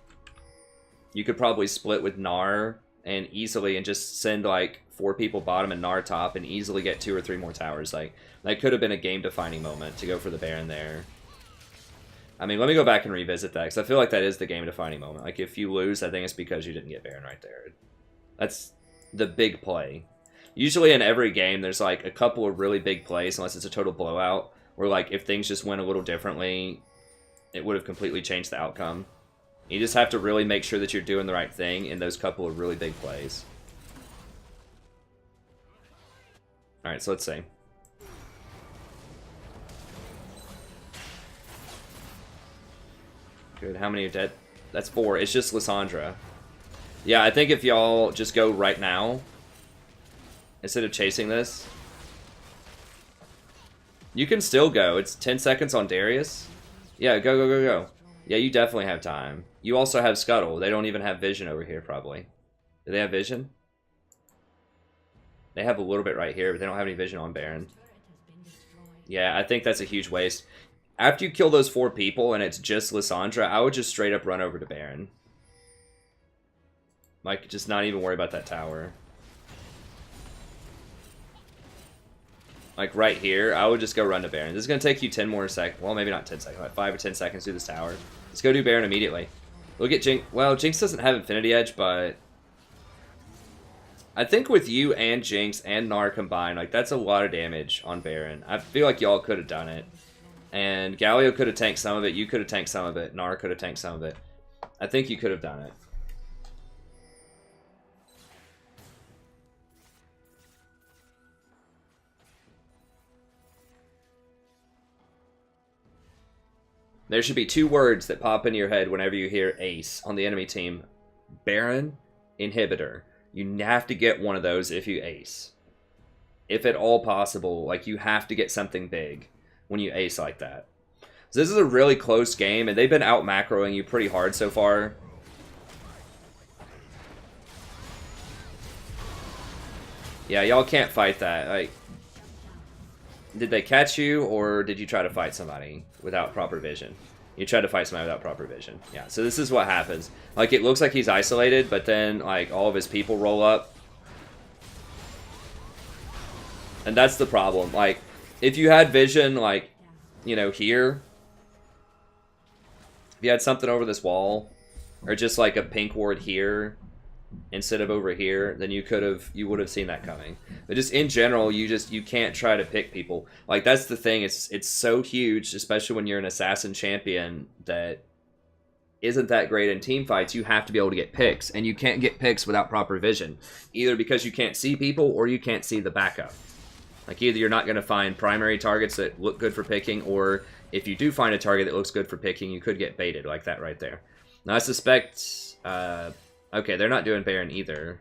you could probably split with Gnar and easily, and just send like 4 people bottom and Gnar top and easily get 2 or 3 more towers. Like that could have been a game defining moment to go for the Baron there. I mean, let me go back and revisit that, because I feel like that is the game defining moment. Like if you lose, I think it's because you didn't get Baron right there. That's the big play. Usually in every game, there's like a couple of really big plays, unless it's a total blowout, where like if things just went a little differently, it would have completely changed the outcome. You just have to really make sure that you're doing the right thing in those couple of really big plays. Alright, so let's see. Good, how many are dead? That's 4. It's just Lissandra. Yeah, I think if y'all just go right now, instead of chasing this, you can still go. It's 10 seconds on Darius. Yeah, go, go, go, go. Yeah, you definitely have time. You also have Scuttle. They don't even have vision over here, probably. Do they have vision? They have a little bit right here, but they don't have any vision on Baron. Yeah, I think that's a huge waste. After you kill those 4 people and it's just Lissandra, I would just straight up run over to Baron. Like, just not even worry about that tower. Like, right here, I would just go run to Baron. This is going to take you 10 more seconds. Well, maybe not 10 seconds. Like 5 or 10 seconds through this tower. Let's go do Baron immediately. Look at Jinx. Well, Jinx doesn't have Infinity Edge, but I think with you and Jinx and Gnar combined, like, that's a lot of damage on Baron. I feel like y'all could have done it. And Galio could have tanked some of it. You could have tanked some of it. Gnar could have tanked some of it. I think you could have done it. There should be 2 words that pop into your head whenever you hear Ace on the enemy team. Baron, Inhibitor. You have to get one of those if you Ace. If at all possible, like, you have to get something big when you Ace like that. So this is a really close game, and they've been out macroing you pretty hard so far. Yeah, y'all can't fight that. Like, did they catch you, or did you try to fight somebody without proper vision? You tried to fight somebody without proper vision. Yeah, so this is what happens. Like, it looks like he's isolated, but then, like, all of his people roll up. And that's the problem. Like, if you had vision, like, you know, here, if you had something over this wall, or just, like, a pink ward here, instead of over here, then you would have seen that coming. But just in general, you can't try to pick people. Like, that's the thing, it's so huge, especially when you're an assassin champion that isn't that great in team fights. You have to be able to get picks, and you can't get picks without proper vision, either because you can't see people or you can't see the backup. Like, either you're not going to find primary targets that look good for picking, or if you do find a target that looks good for picking, you could get baited like that right there. Now, I suspect okay, they're not doing Baron either.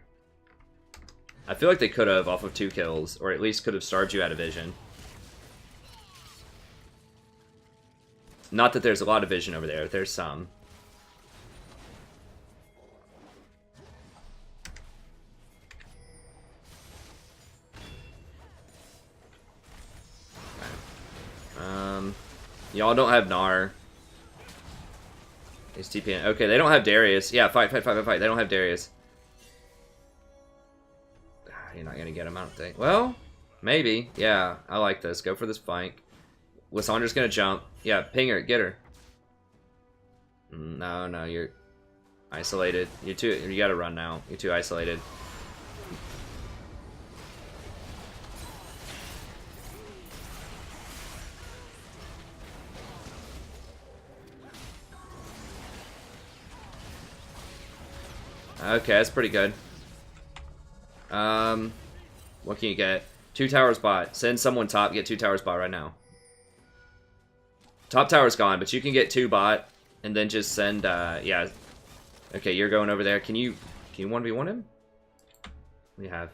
I feel like they could have off of 2 kills, or at least could have starved you out of vision. Not that there's a lot of vision over there, there's some. Y'all don't have Gnar. He's TPing. Okay, they don't have Darius. Yeah, fight. They don't have Darius. You're not going to get him, I don't think. Well, maybe. Yeah, I like this. Go for this flank. Lissandra's going to jump. Yeah, ping her. Get her. No, you're isolated. You got to run now. You're too isolated. Okay, that's pretty good. What can you get? 2 towers bot. Send someone top, get 2 towers bot right now. Top tower's gone, but you can get 2 bot, and then just send, yeah. Okay, you're going over there. Can you 1v1 him? What do you have?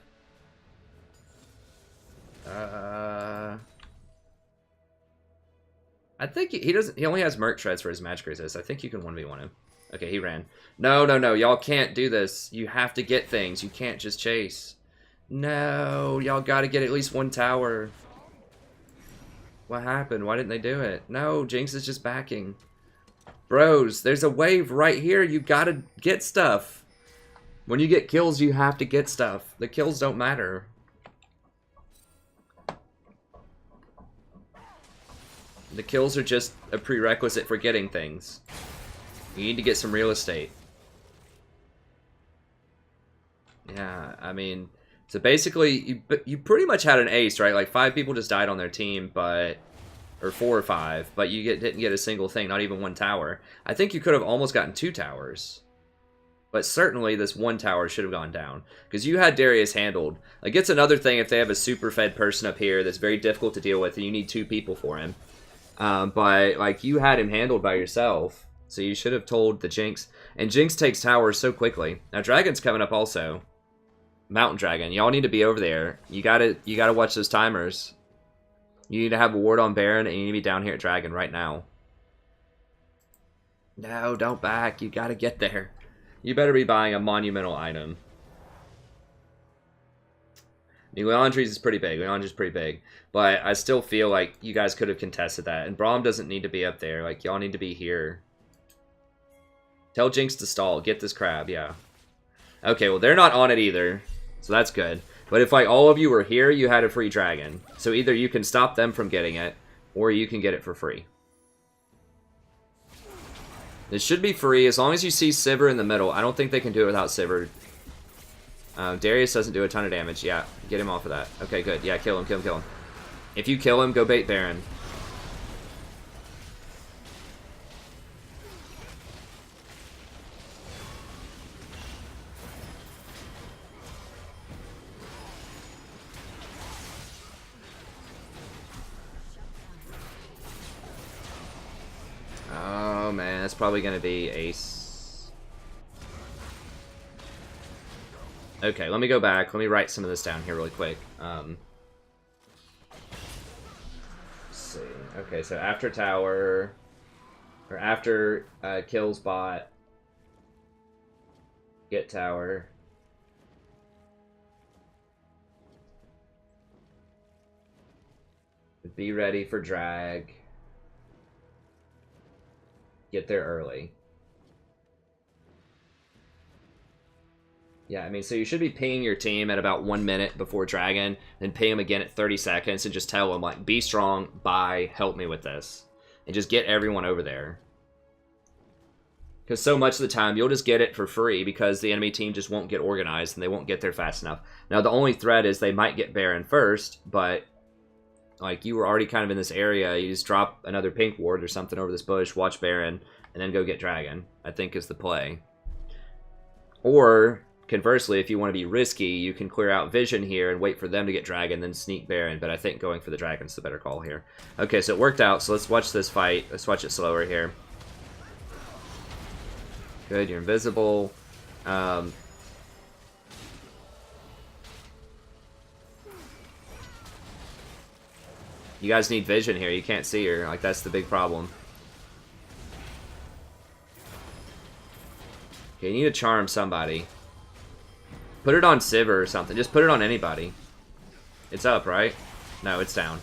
I think he doesn't, he only has Merc Shreds for his magic resist. I think you can 1v1 him. Okay, he ran. No, no, no, y'all can't do this. You have to get things. You can't just chase. No, y'all gotta get at least 1 tower. What happened? Why didn't they do it? No, Jinx is just backing. Bros, there's a wave right here. You gotta get stuff. When you get kills, you have to get stuff. The kills don't matter. The kills are just a prerequisite for getting things. You need to get some real estate. Yeah, I mean, so basically, you pretty much had an ace, right? Like 5 people just died on their team, but, or 4 or 5, but you didn't get a single thing, not even 1 tower. I think you could have almost gotten 2 towers. But certainly this 1 tower should have gone down. Because you had Darius handled. Like, it's another thing if they have a super fed person up here that's very difficult to deal with, and you need 2 people for him. But, like, you had him handled by yourself. So you should have told the Jinx. And Jinx takes towers so quickly. Now, Dragon's coming up also. Mountain Dragon. Y'all need to be over there. You gotta watch those timers. You need to have a ward on Baron, and you need to be down here at Dragon right now. No, don't back. You gotta get there. You better be buying a monumental item. Leandri's is pretty big. Leandri's pretty big. But I still feel like you guys could have contested that. And Braum doesn't need to be up there. Like, y'all need to be here. Tell Jinx to stall. Get this crab, yeah. Okay, well, they're not on it either. So that's good. But if, like, all of you were here, you had a free dragon. So either you can stop them from getting it, or you can get it for free. It should be free as long as you see Sivir in the middle. I don't think they can do it without Sivir. Darius doesn't do a ton of damage. Yeah, get him off of that. Okay, good. Yeah, kill him, kill him, kill him. If you kill him, go bait Baron. Oh man, that's probably gonna be Ace. Okay, let me go back. Let me write some of this down here really quick. Let's see. Okay, so after tower, or after kills bot, get tower. Be ready for drag. Get there early. Yeah, I mean, so you should be pinging your team at about 1 minute before Dragon, then ping them again at 30 seconds, and just tell them, like, be strong, bye, help me with this. And just get everyone over there. Because so much of the time, you'll just get it for free because the enemy team just won't get organized, and they won't get there fast enough. Now, the only threat is they might get Baron first, but like, you were already kind of in this area, you just drop another pink ward or something over this bush, watch Baron, and then go get Dragon, I think is the play. Or, conversely, if you want to be risky, you can clear out Vision here and wait for them to get Dragon, then sneak Baron, but I think going for the Dragon's the better call here. Okay, so it worked out, so let's watch this fight. Let's watch it slower here. Good, you're invisible. You guys need Vision here. You can't see her. Like, that's the big problem. Okay, you need to charm somebody. Put it on Sivir or something. Just put it on anybody. It's up, right? No, it's down.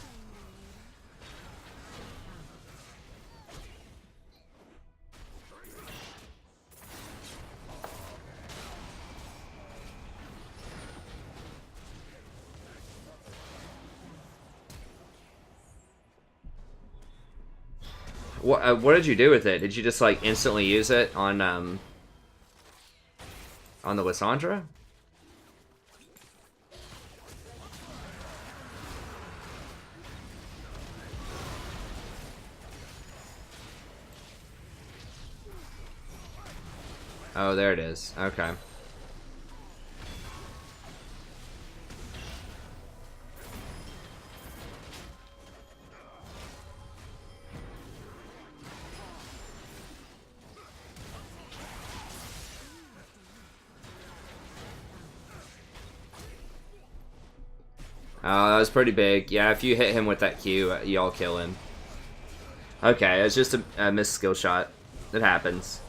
What did you do with it? Did you just, like, instantly use it on the Lissandra? Oh, there it is. Okay. Oh, that was pretty big. Yeah, if you hit him with that Q, y'all kill him. Okay, it's just a missed skill shot. It happens.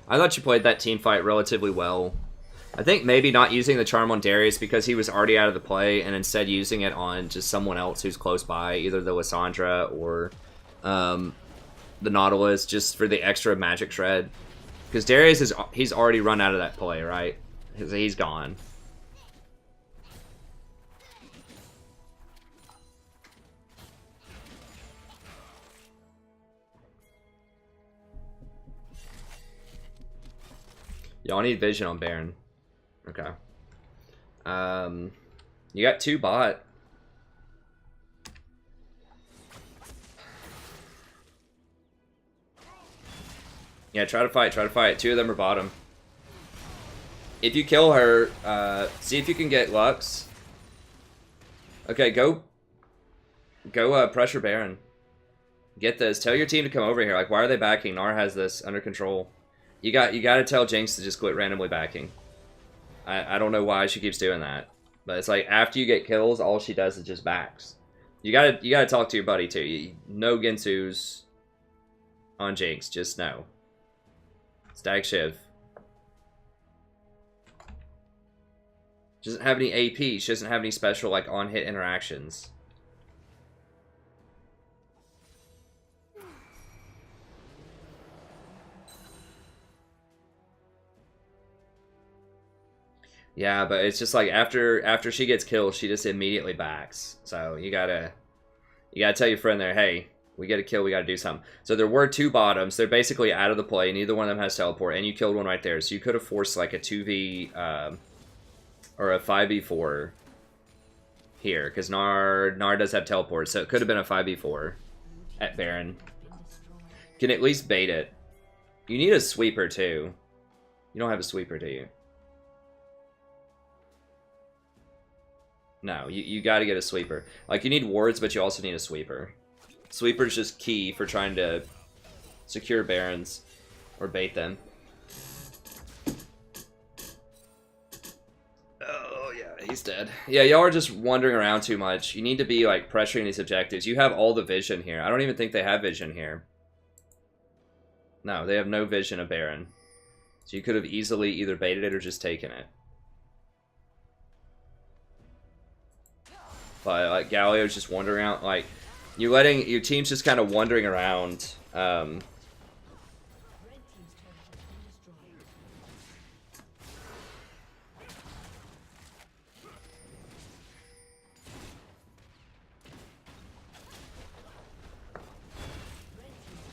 I thought you played that team fight relatively well. I think maybe not using the charm on Darius because he was already out of the play, and instead using it on just someone else who's close by, either the Lissandra or the Nautilus, just for the extra magic shred. Because Darius he's already run out of that play, right? He's gone. Y'all need vision on Baron. Okay. You got 2 bot. Yeah, try to fight, 2 of them are bottom. If you kill her, see if you can get Lux. Okay, go pressure Baron. Get this. Tell your team to come over here. Like, why are they backing? Gnar has this under control. You got to tell Jinx to just quit randomly backing. I don't know why she keeps doing that, but it's like after you get kills, all she does is just backs. You gotta talk to your buddy too. No Gensu's on Jinx. Just no. Stag Shiv. She doesn't have any AP. She doesn't have any special like on hit interactions. Yeah, but it's just like after she gets killed, she just immediately backs. So you gotta tell your friend there, hey, we get a kill, we gotta do something. So there were 2 bottoms. They're basically out of the play. Neither one of them has teleport, and you killed one right there. So you could have forced like a 2v or a 5v4 here, because Gnar does have teleport, so it could have been a 5v4 at Baron. You can at least bait it. You need a sweeper too. You don't have a sweeper, do you? No, you got to get a sweeper. Like, you need wards, but you also need a sweeper. Sweeper's just key for trying to secure barons or bait them. Oh, yeah, he's dead. Yeah, y'all are just wandering around too much. You need to be, like, pressuring these objectives. You have all the vision here. I don't even think they have vision here. No, they have no vision of Baron. So you could have easily either baited it or just taken it. But like Galio's just wandering around, like you're letting your team's just kind of wandering around. So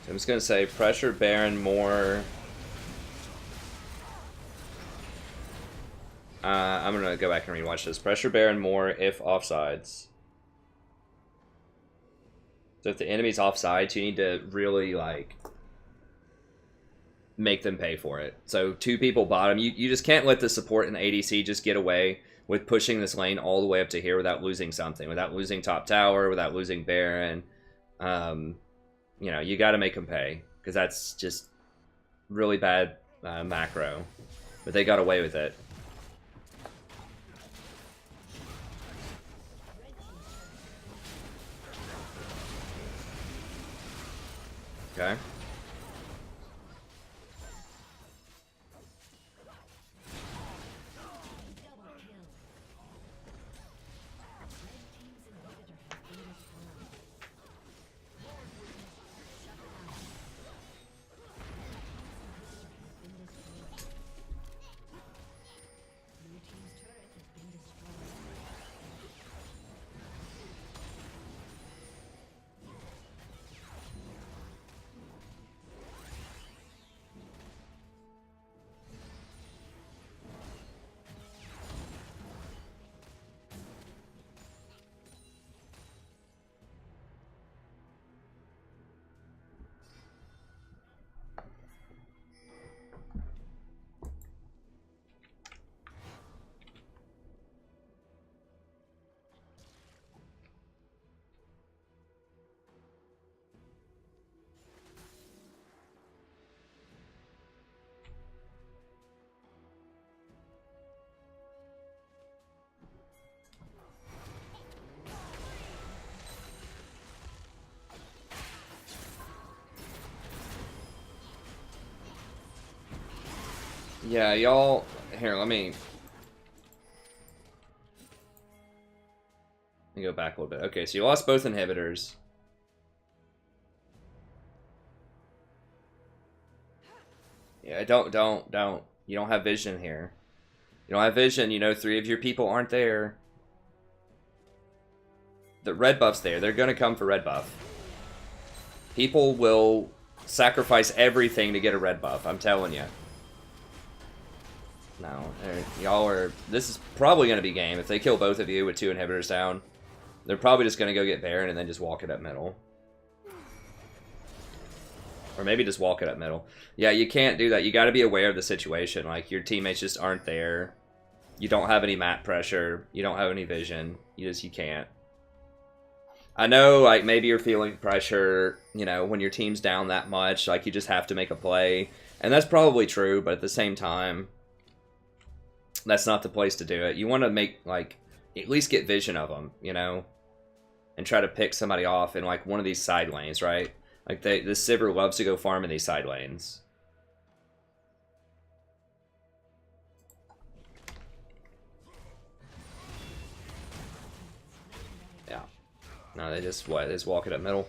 I'm just gonna say pressure Baron more. I'm gonna go back and rewatch this. Pressure Baron more if offsides. So if the enemy's offsides, you need to really like make them pay for it. So 2 people bottom. You just can't let the support and the ADC just get away with pushing this lane all the way up to here without losing something, without losing top tower, without losing Baron. You know, you got to make them pay because that's just really bad macro. But they got away with it. Okay. Yeah, y'all... Here, let me go back a little bit. Okay, so you lost both inhibitors. Yeah, don't. You don't have vision here. You don't have vision. You know, 3 of your people aren't there. The red buff's there. They're going to come for red buff. People will sacrifice everything to get a red buff. I'm telling you. No, y'all are... This is probably going to be game. If they kill both of you with 2 inhibitors down, they're probably just going to go get Baron and then just walk it up middle. Or maybe just walk it up middle. Yeah, you can't do that. You got to be aware of the situation. Like, your teammates just aren't there. You don't have any map pressure. You don't have any vision. You can't. I know, like, maybe you're feeling pressure, you know, when your team's down that much. Like, you just have to make a play. And that's probably true, but at the same time, that's not the place to do it. You want to make, like, at least get vision of them, you know? And try to pick somebody off in, like, one of these side lanes, right? Like, the Sivir loves to go farm in these side lanes. Yeah. No, they just, what? They just walk it up middle.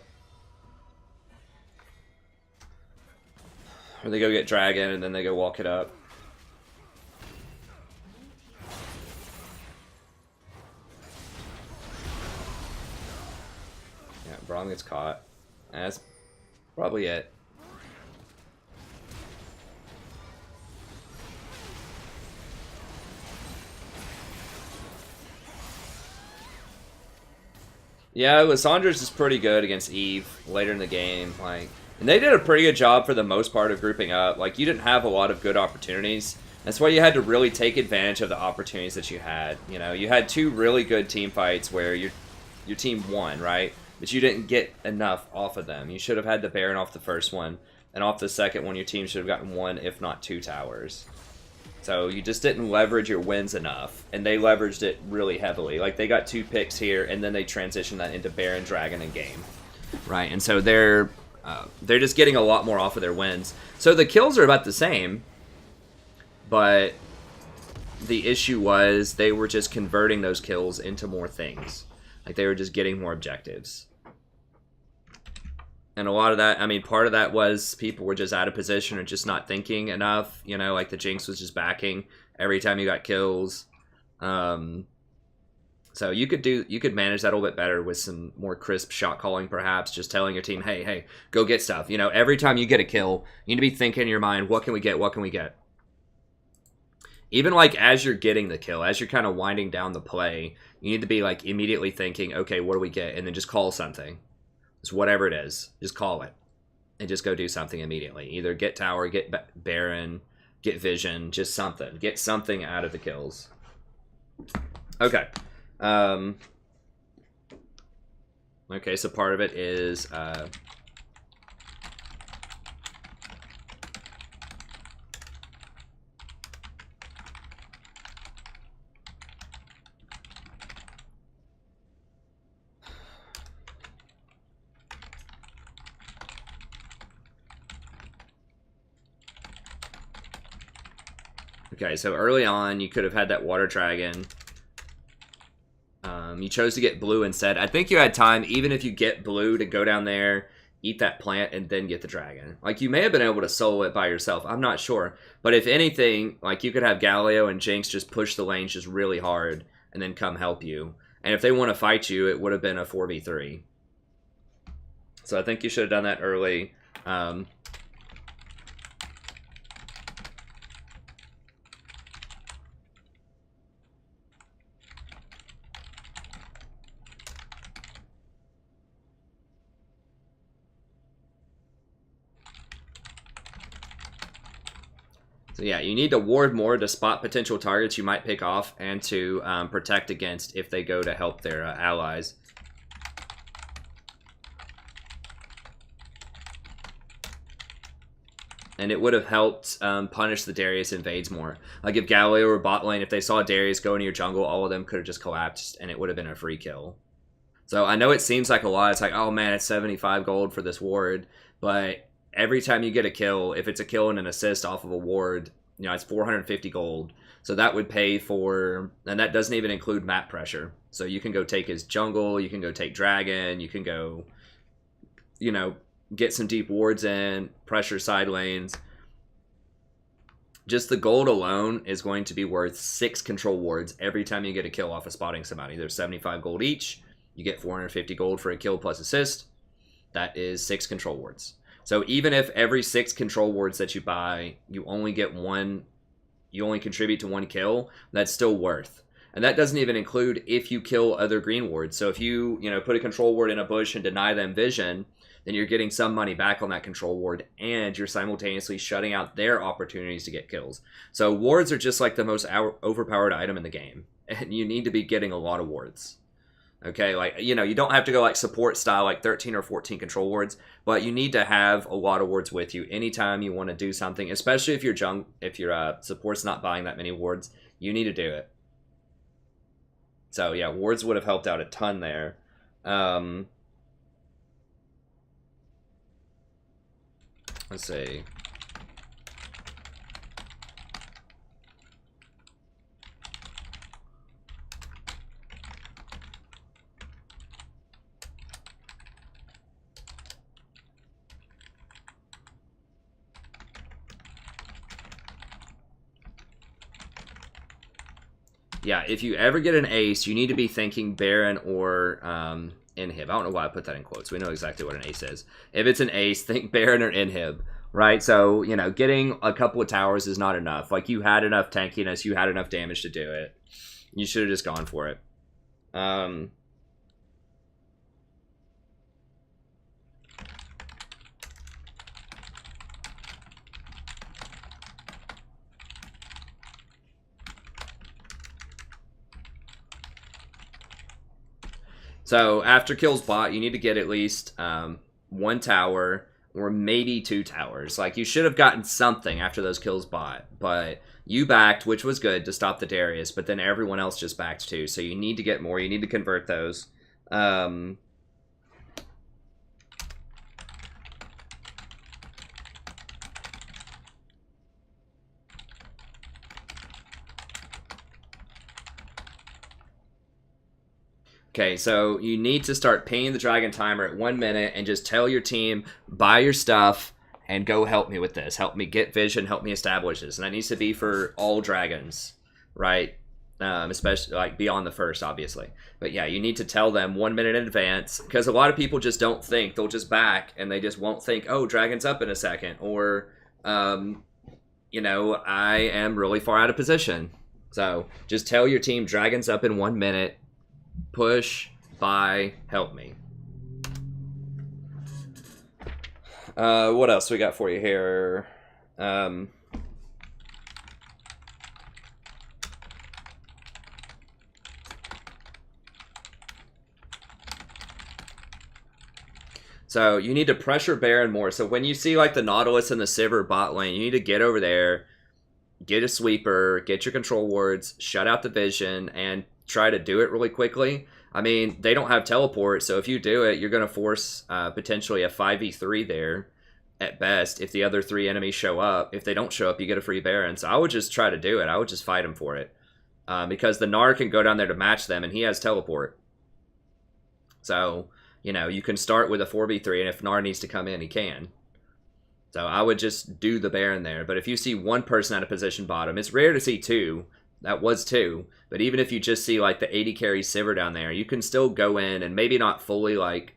Or they go get Dragon, and then they go walk it up. Yeah, Braum gets caught. That's probably it. Yeah, Lissandra's is pretty good against Eve later in the game. Like, and they did a pretty good job for the most part of grouping up. Like, you didn't have a lot of good opportunities. That's why you had to really take advantage of the opportunities that you had. You know, you had 2 really good team fights where your team won, right? But you didn't get enough off of them. You should have had the Baron off the first one, and off the second one, your team should have gotten 1, if not 2 towers. So you just didn't leverage your wins enough, and they leveraged it really heavily. Like, they got 2 picks here, and then they transitioned that into Baron, Dragon, and game. Right, and so they're just getting a lot more off of their wins. So the kills are about the same, but the issue was they were just converting those kills into more things. Like, they were just getting more objectives. And a lot of that, I mean, part of that was people were just out of position or just not thinking enough. You know, like the Jinx was just backing every time you got kills. So you could manage that a little bit better with some more crisp shot calling, perhaps. Just telling your team, hey, go get stuff. You know, every time you get a kill, you need to be thinking in your mind, what can we get? What can we get? Even, like, as you're getting the kill, as you're kind of winding down the play, you need to be, like, immediately thinking, okay, what do we get? And then just call something. Just whatever it is. Just call it. And just go do something immediately. Either get tower, get Baron, get vision, just something. Get something out of the kills. Okay. Okay, so part of it is... Okay, so early on, you could have had that water dragon. You chose to get blue instead. I think you had time, even if you get blue, to go down there, eat that plant, and then get the dragon. Like, you may have been able to solo it by yourself. I'm not sure. But if anything, like, you could have Galileo and Jinx just push the lanes just really hard and then come help you. And if they want to fight you, it would have been a 4v3. So I think you should have done that early. So yeah, you need to ward more to spot potential targets you might pick off and to protect against if they go to help their allies. And it would have helped punish the Darius invades more. Like, if Galileo or bot lane, if they saw Darius go into your jungle, all of them could have just collapsed and it would have been a free kill. So I know it seems like a lot. It's like, oh man, it's 75 gold for this ward. But every time you get a kill, if it's a kill and an assist off of a ward, it's 450 gold. So that would pay for, and that doesn't even include map pressure. So you can go take his jungle, you can go take dragon, you can go, get some deep wards in, pressure side lanes. Just the gold alone is going to be worth 6 control wards every time you get a kill off of spotting somebody. There's 75 gold each. You get 450 gold for a kill plus assist. That is 6 control wards. So even if every 6 control wards that you buy, you only get one, you only contribute to 1 kill, that's still worth. And that doesn't even include if you kill other green wards. So if you, put a control ward in a bush and deny them vision, then you're getting some money back on that control ward, and you're simultaneously shutting out their opportunities to get kills. So wards are just like the most overpowered item in the game, and you need to be getting a lot of wards. Okay, you don't have to go like support style, like 13 or 14 control wards, but you need to have a lot of wards with you anytime you want to do something, especially if your support's not buying that many wards, you need to do it. So yeah, wards would have helped out a ton there. Let's see. Yeah, if you ever get an ace, you need to be thinking Baron or inhib. I don't know why I put that in quotes. We know exactly what an ace is. If it's an ace, think Baron or inhib, right? So, getting a couple of towers is not enough. Like, you had enough tankiness, you had enough damage to do it. You should have just gone for it. So after kills bot, you need to get at least 1 tower or maybe 2 towers. Like, you should have gotten something after those kills bot, but you backed, which was good to stop the Darius, but then everyone else just backed too. So you need to get more. You need to convert those. Okay, so you need to start paying the dragon timer at 1 minute and just tell your team, buy your stuff and go help me with this. Help me get vision, help me establish this. And that needs to be for all dragons, right? Especially like beyond the first, obviously. But yeah, you need to tell them 1 minute in advance, because a lot of people just don't think. They'll just back and they just won't think, oh, dragon's up in a second. Or, I am really far out of position. So just tell your team dragon's up in 1 minute. Push, buy, help me. What else we got for you here? So you need to pressure Baron more. So when you see like the Nautilus and the Sivir bot lane, you need to get over there, get a sweeper, get your control wards, shut out the vision, and try to do it really quickly. I mean, they don't have teleport, so if you do it, you're going to force potentially a 5v3 there at best if the other 3 enemies show up. If they don't show up, you get a free Baron. So I would just try to do it. I would just fight him for it. Because the Gnar can go down there to match them, and he has teleport. So, you can start with a 4v3, and if Gnar needs to come in, he can. So I would just do the Baron there. But if you see 1 person out of position bottom, it's rare to see 2. That was 2. But even if you just see like the 80 carry Sivir down there, you can still go in and maybe not fully like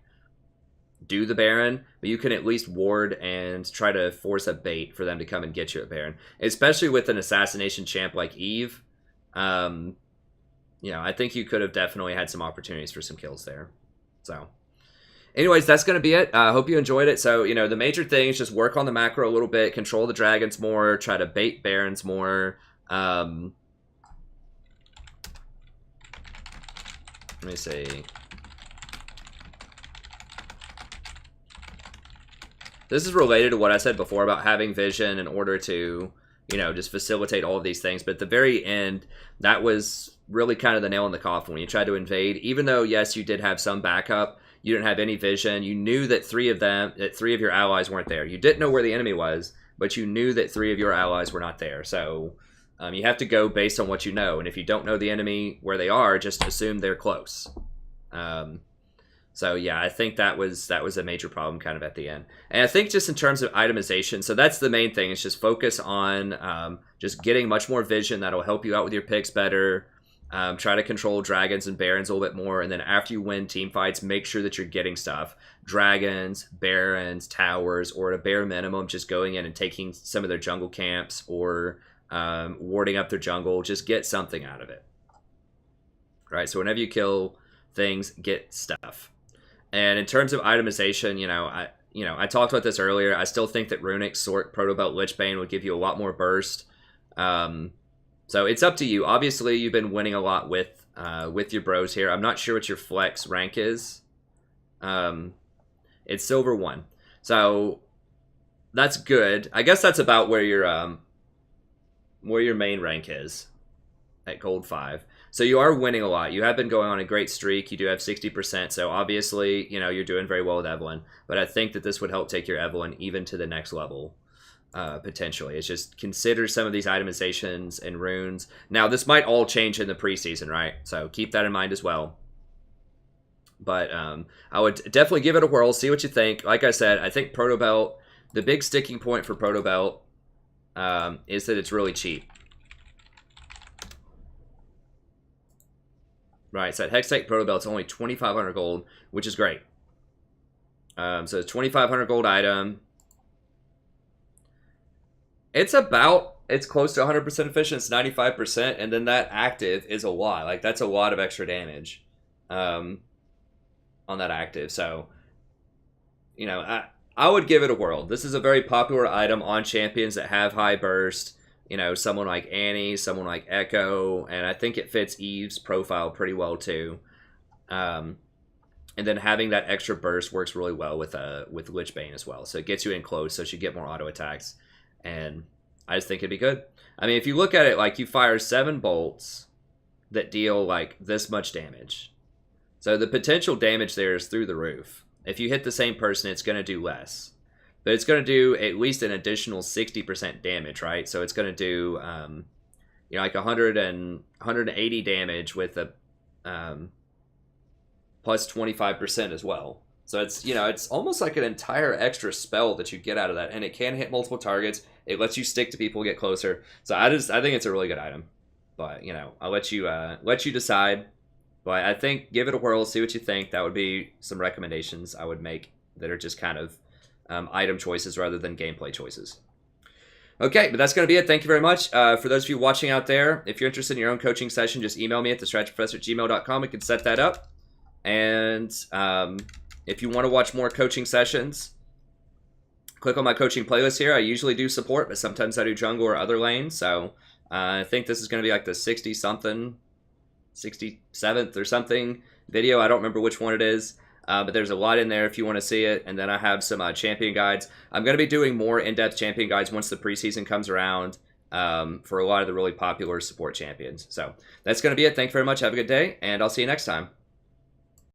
do the Baron, but you can at least ward and try to force a bait for them to come and get you at Baron. Especially with an assassination champ like Eve. I think you could have definitely had some opportunities for some kills there. So anyways, that's going to be it. I hope you enjoyed it. So, the major thing is just work on the macro a little bit, control the dragons more, try to bait Barons more. Let me see. This is related to what I said before about having vision in order to, just facilitate all of these things. But at the very end, that was really kind of the nail in the coffin when you tried to invade. Even though, yes, you did have some backup, you didn't have any vision. You knew that 3 of your allies weren't there. You didn't know where the enemy was, but you knew that 3 of your allies were not there. So you have to go based on what you know. And if you don't know the enemy where they are, just assume they're close. So yeah, I think that was a major problem kind of at the end. And I think just in terms of itemization, so that's the main thing. Is just focus on just getting much more vision. That'll help you out with your picks better. Try to control dragons and barons a little bit more. And then after you win team fights, make sure that you're getting stuff. Dragons, barons, towers, or at a bare minimum, just going in and taking some of their jungle camps or warding up their jungle. Just get something out of it. Right, so whenever you kill things, get stuff. And in terms of itemization, I talked about this earlier. I still think that Runic, Sork, Protobelt, Lichbane would give you a lot more burst. So it's up to you. Obviously, you've been winning a lot with your bros here. I'm not sure what your flex rank is. It's silver 1, so that's good. I guess that's about where your main rank is at gold 5. So you are winning a lot. You have been going on a great streak. You do have 60%. So obviously, you're doing very well with Evelyn. But I think that this would help take your Evelyn even to the next level, potentially. It's just consider some of these itemizations and runes. Now, this might all change in the preseason, right? So keep that in mind as well. But I would definitely give it a whirl. See what you think. Like I said, I think Protobelt, the big sticking point for Protobelt is that it's really cheap. Right, so at Hextech Protobelt, it's only 2,500 gold, which is great. So it's 2,500 gold item. It's close to 100% efficient. It's 95%, and then that active is a lot. Like, that's a lot of extra damage on that active. So, I would give it a whirl. This is a very popular item on champions that have high burst. Someone like Annie, someone like Echo, and I think it fits Eve's profile pretty well too. And then having that extra burst works really well with Lichbane as well. So it gets you in close, so she get more auto attacks, and I just think it'd be good. I mean, if you look at it, like, you fire 7 bolts that deal like this much damage, so the potential damage there is through the roof. If you hit the same person, it's going to do less. But it's going to do at least an additional 60% damage, right? So it's going to do, like 180 damage with a plus 25% as well. So it's almost like an entire extra spell that you get out of that, and it can hit multiple targets. It lets you stick to people, get closer. So I think it's a really good item. But I'll let you decide. But I think give it a whirl, see what you think. That would be some recommendations I would make that are just kind of item choices rather than gameplay choices. Okay, but that's going to be it. Thank you very much. For those of you watching out there, if you're interested in your own coaching session, just email me at thestrategyprofessor@gmail.com. We can set that up. And if you want to watch more coaching sessions, click on my coaching playlist here. I usually do support, but sometimes I do jungle or other lanes. So I think this is going to be like the 60-something, 67th or something video. I don't remember which one it is. But there's a lot in there if you want to see it. And then I have some champion guides. I'm going to be doing more in-depth champion guides once the preseason comes around for a lot of the really popular support champions. So that's going to be it. Thank you very much. Have a good day, and I'll see you next time.